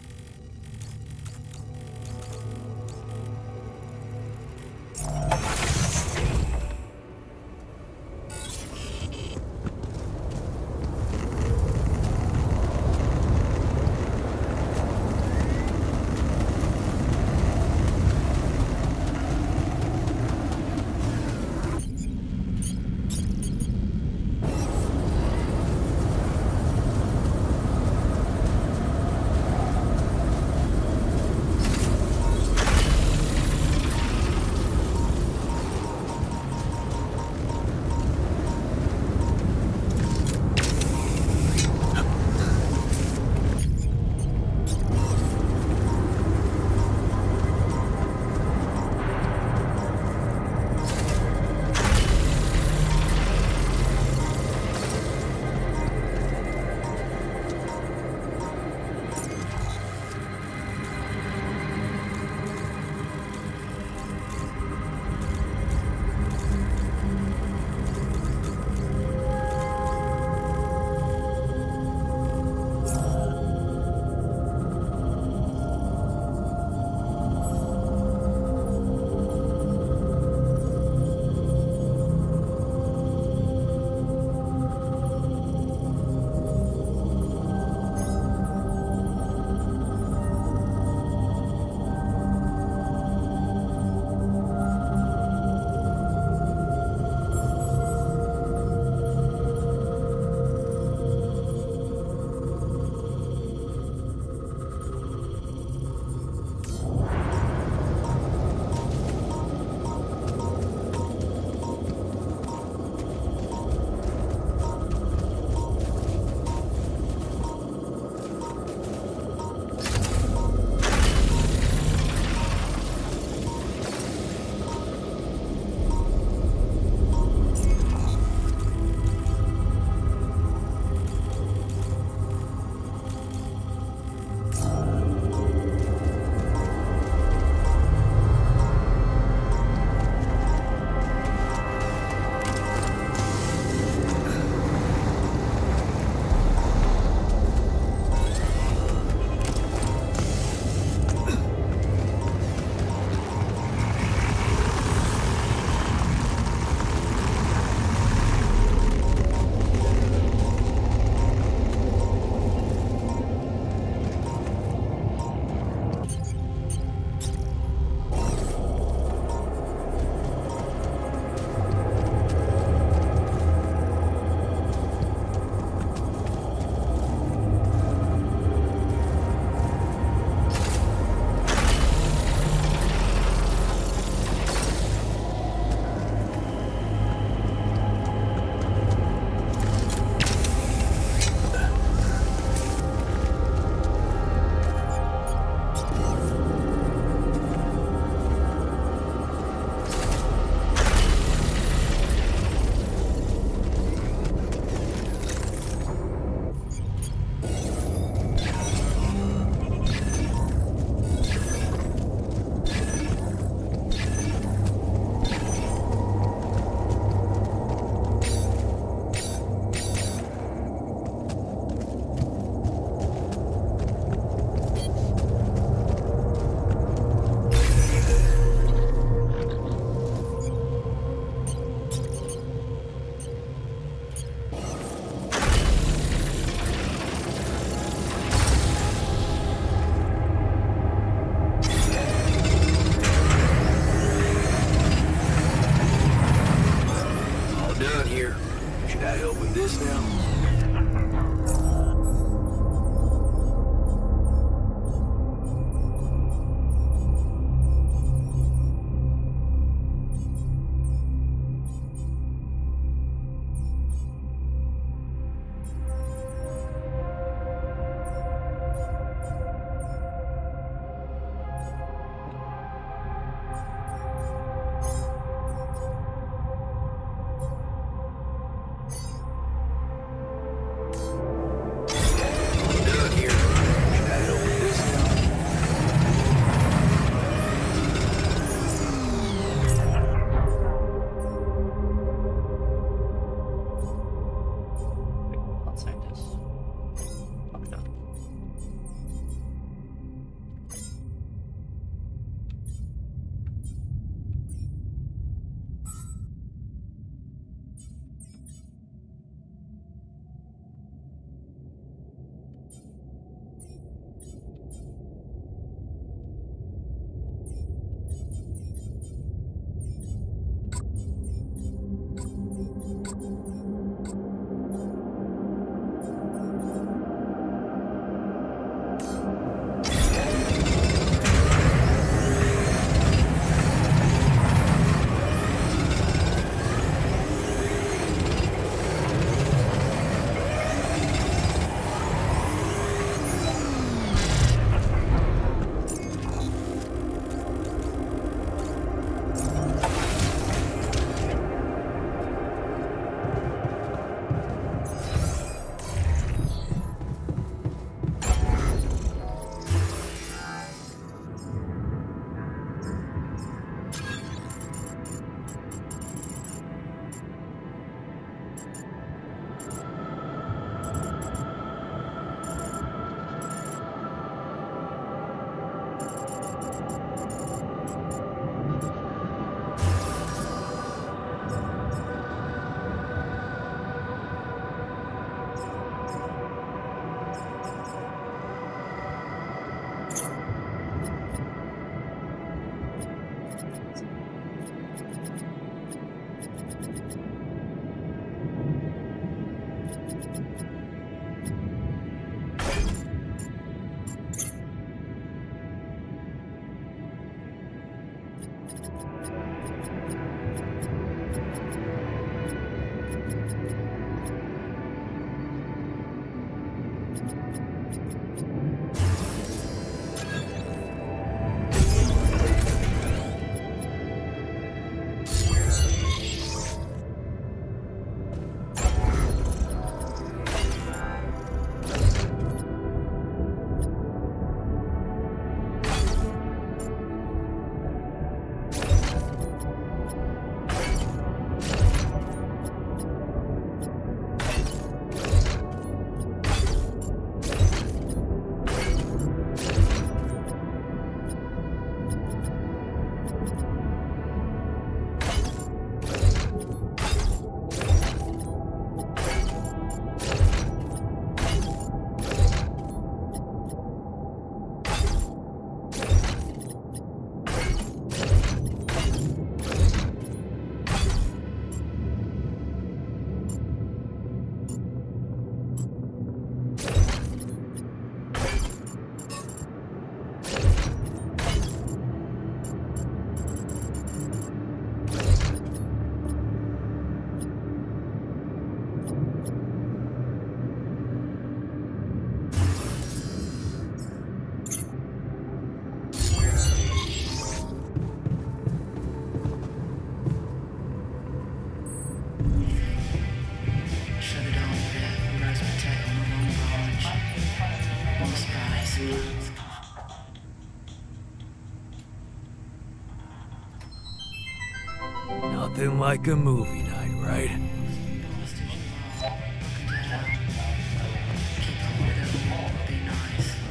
Nothing like a movie night, right?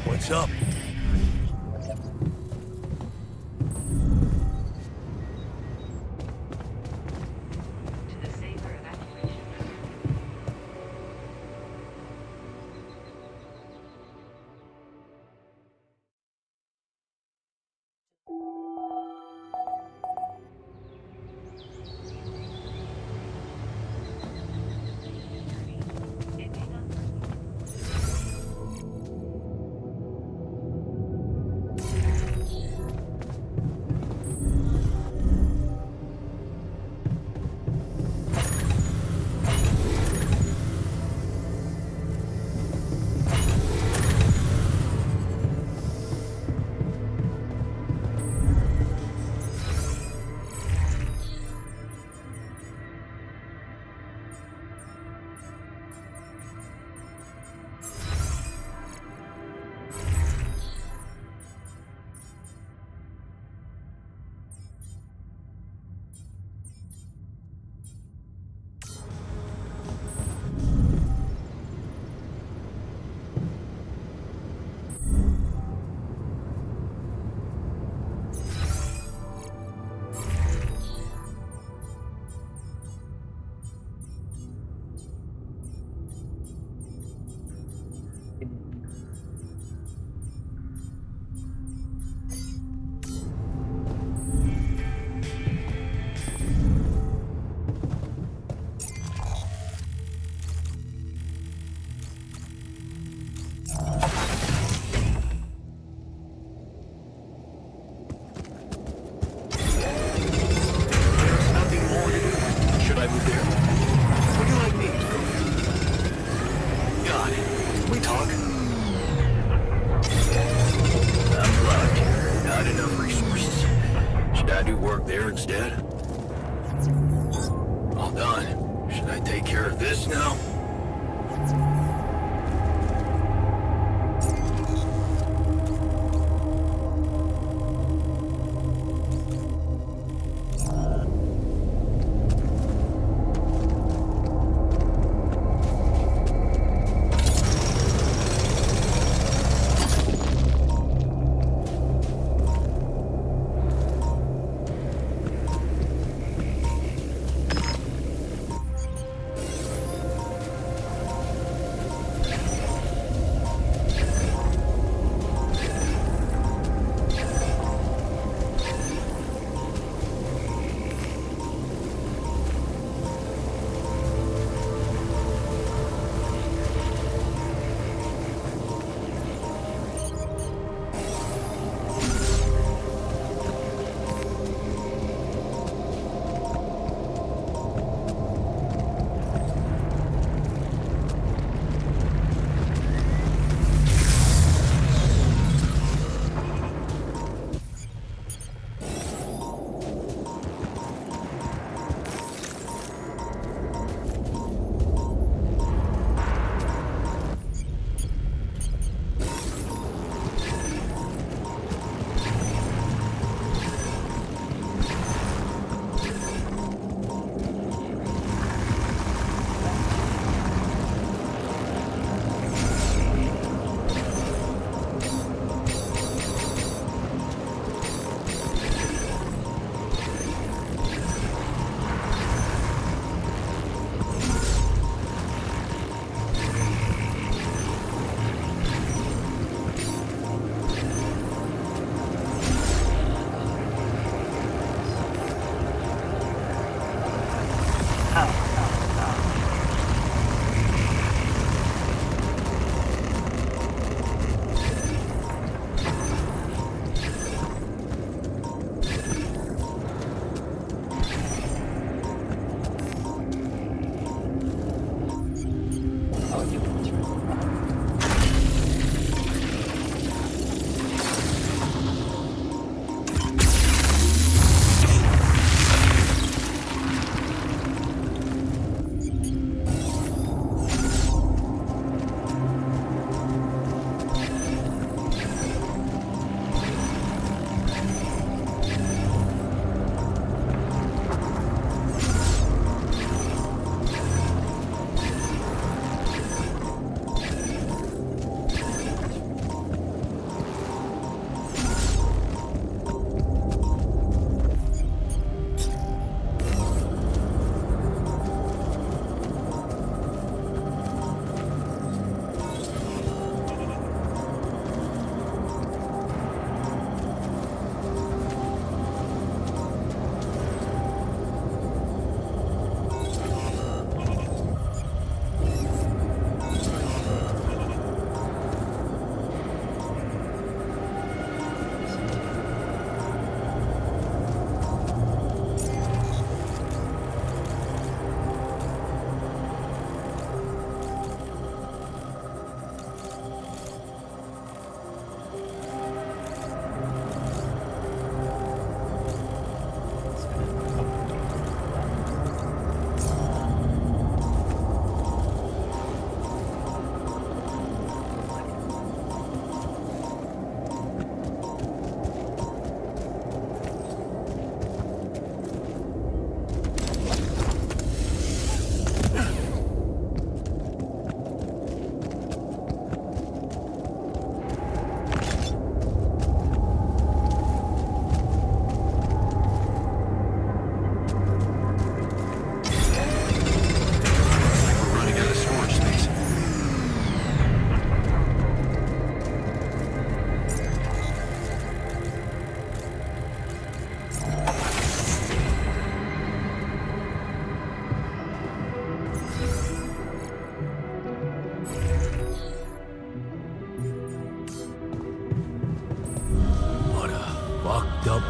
What's up?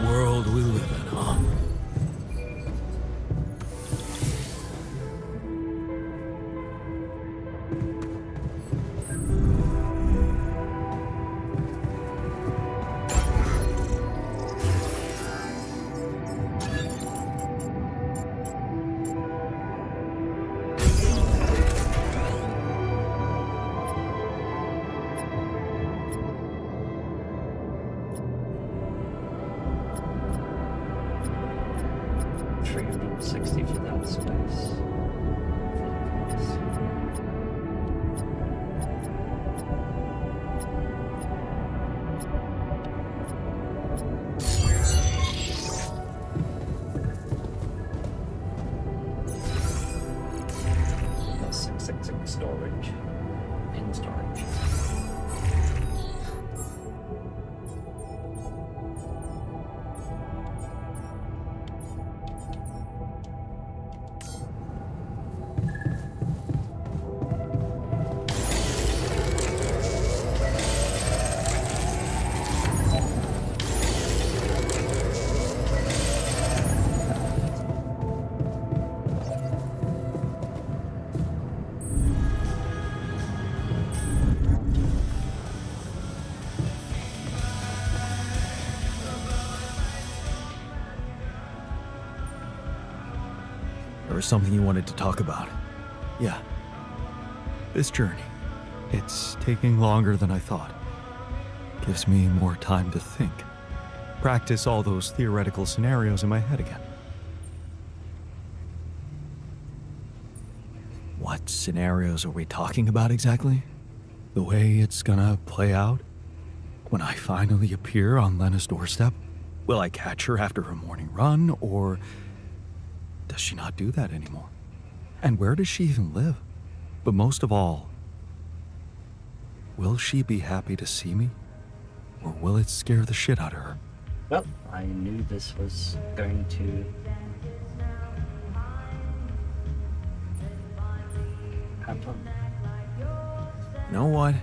world we live in, huh? $360 for that space. That's 666 storage. In storage. There was something you wanted to talk about. Yeah. This journey. It's taking longer than I thought. Gives me more time to think. Practice all those theoretical scenarios in my head again. What scenarios are we talking about exactly? The way it's gonna play out? When I finally appear on Lena's doorstep? Will I catch her after her morning run, or does she not do that anymore? And where does she even live? But most of all, will she be happy to see me? Or will it scare the shit out of her? Well, I knew this was going to happen. You know what?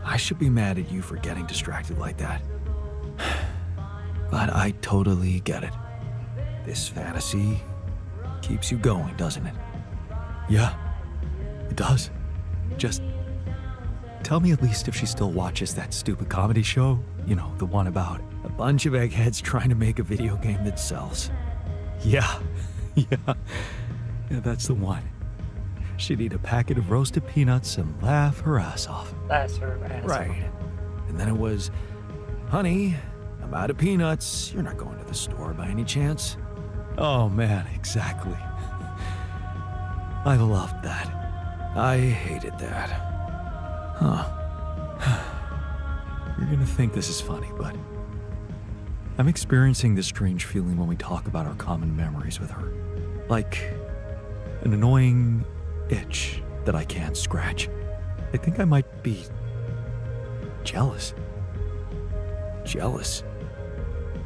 I should be mad at you for getting distracted like that. But I totally get it. This fantasy keeps you going, doesn't it? Yeah, it does. Just tell me at least if she still watches that stupid comedy show. You know, the one about a bunch of eggheads trying to make a video game that sells. Yeah, yeah, that's the one. She'd eat a packet of roasted peanuts and laugh her ass off. That's her ass. Right. And then it was, honey, I'm out of peanuts. You're not going to the store by any chance? Oh man, exactly. I loved that. I hated that. Huh. You're gonna think this is funny, but I'm experiencing this strange feeling when we talk about our common memories with her. Like an annoying itch that I can't scratch. I think I might be jealous. Jealous?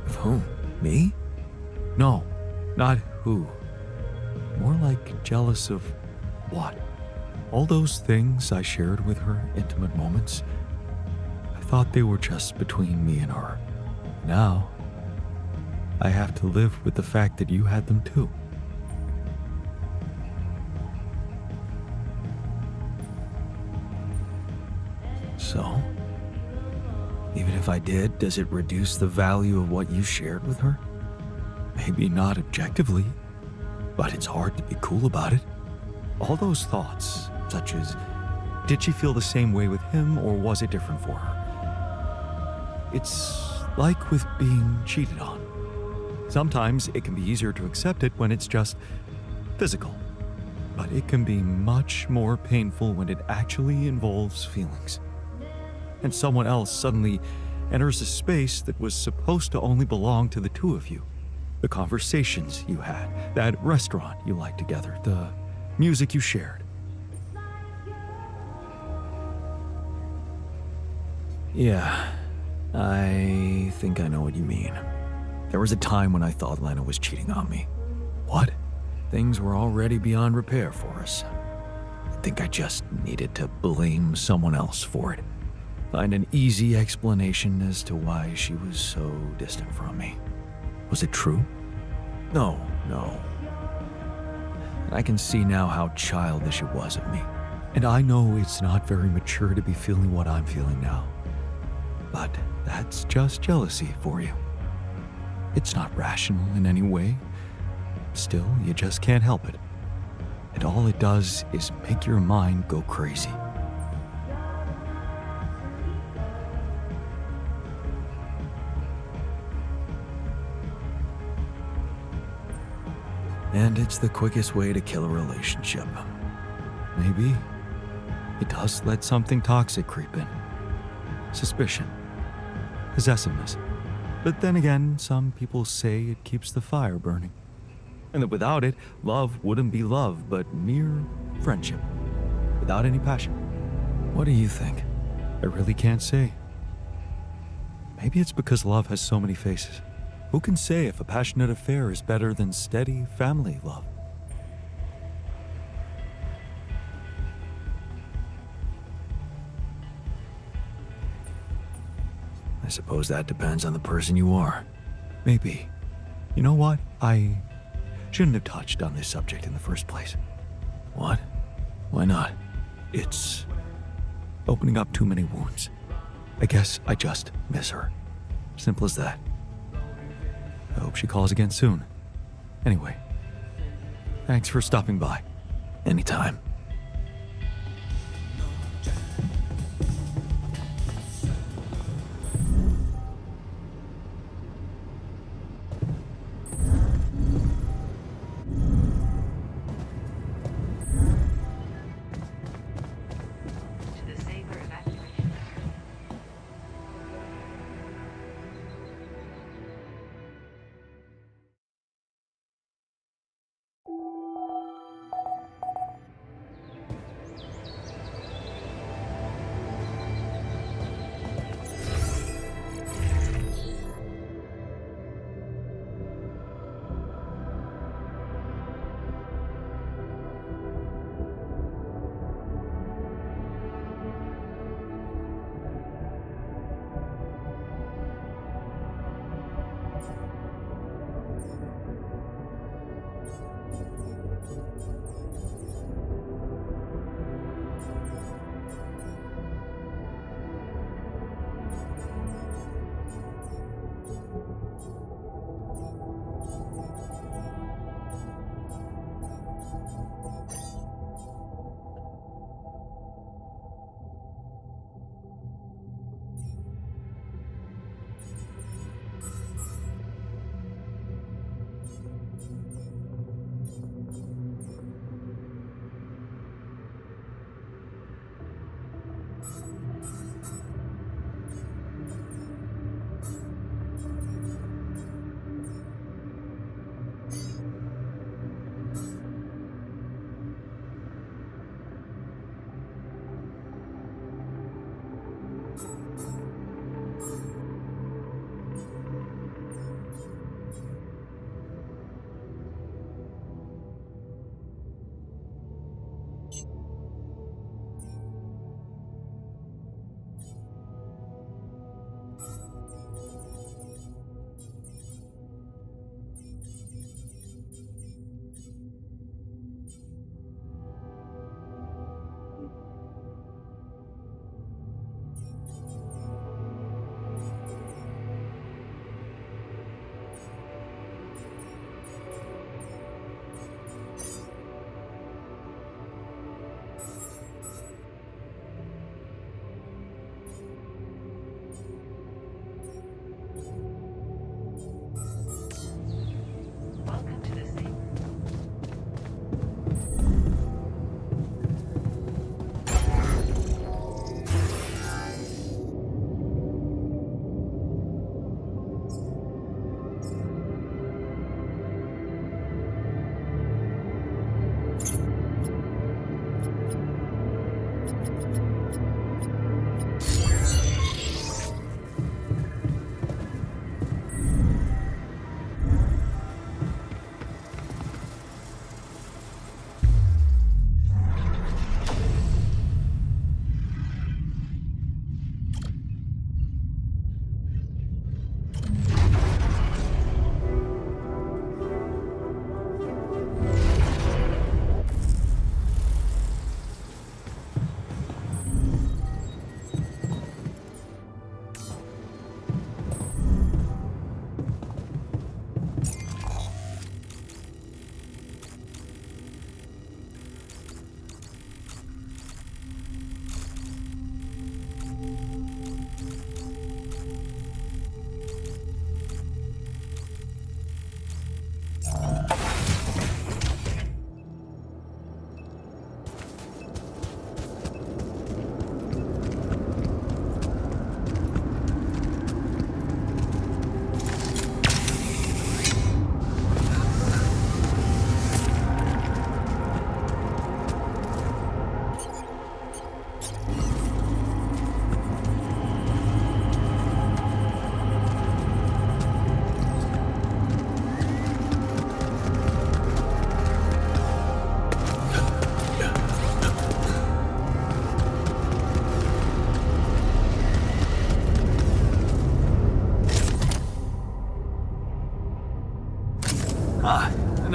Of whom? Me? No, not who. More like jealous of what? All those things I shared with her, intimate moments, I thought they were just between me and her. Now, I have to live with the fact that you had them too. So, even if I did, does it reduce the value of what you shared with her? Maybe not objectively, but it's hard to be cool about it. All those thoughts, such as, did she feel the same way with him or was it different for her? It's like with being cheated on. Sometimes it can be easier to accept it when it's just physical, but it can be much more painful when it actually involves feelings. And someone else suddenly enters a space that was supposed to only belong to the two of you. The conversations you had, that restaurant you liked together, the music you shared. Yeah, I think I know what you mean. There was a time when I thought Lena was cheating on me. What? Things were already beyond repair for us. I think I just needed to blame someone else for it. find an easy explanation as to why she was so distant from me. Was it true? No. I can see now how childish it was of me. And I know it's not very mature to be feeling what I'm feeling now. But that's just jealousy for you. It's not rational in any way. Still, you just can't help it. And all it does is make your mind go crazy. And it's the quickest way to kill a relationship. Maybe it does let something toxic creep in. Suspicion. Possessiveness. But then again, some people say it keeps the fire burning. And that without it, love wouldn't be love, but mere friendship. Without any passion. What do you think? I really can't say. Maybe it's because love has so many faces. Who can say if a passionate affair is better than steady family love? I suppose that depends on the person you are. Maybe. You know what? I shouldn't have touched on this subject in the first place. What? Why not? It's opening up too many wounds. I guess I just miss her. Simple as that. I hope she calls again soon. Anyway, thanks for stopping by. Anytime.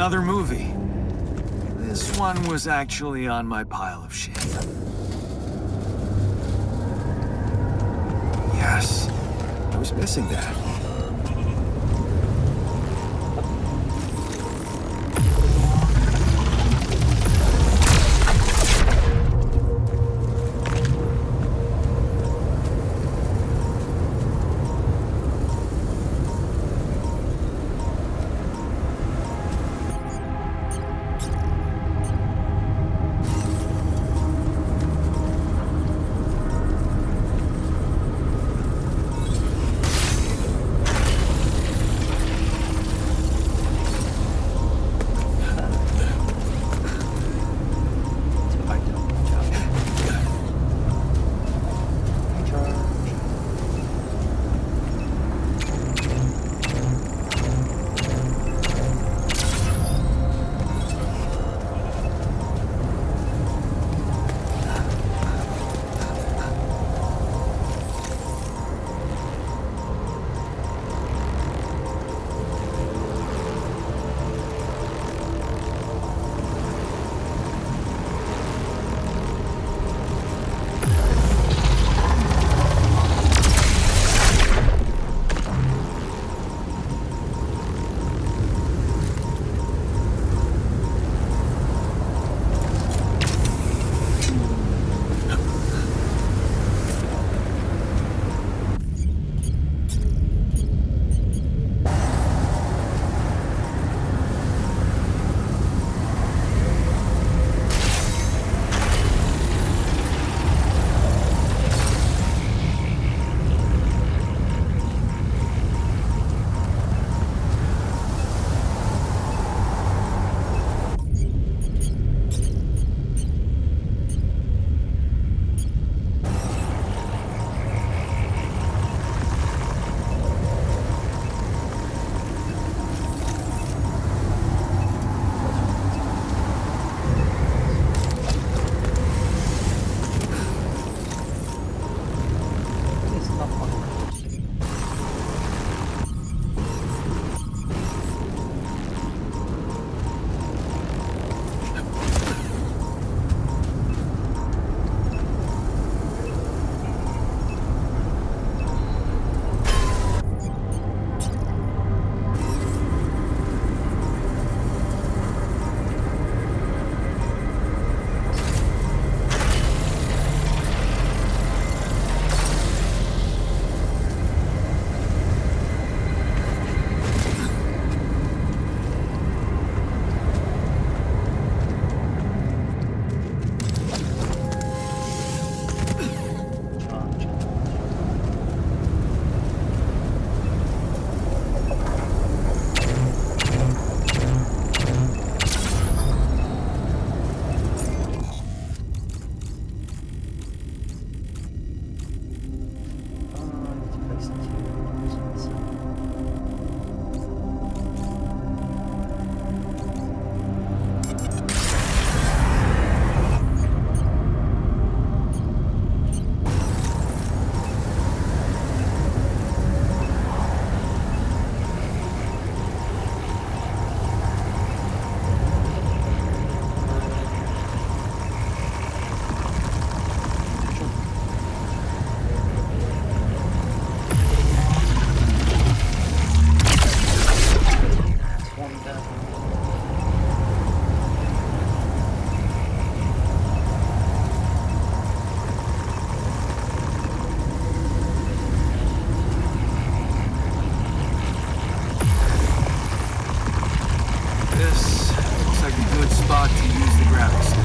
another movie. This one was actually on my pile of shame. Yes, I was missing that. This looks like a good spot to use the gravity stick.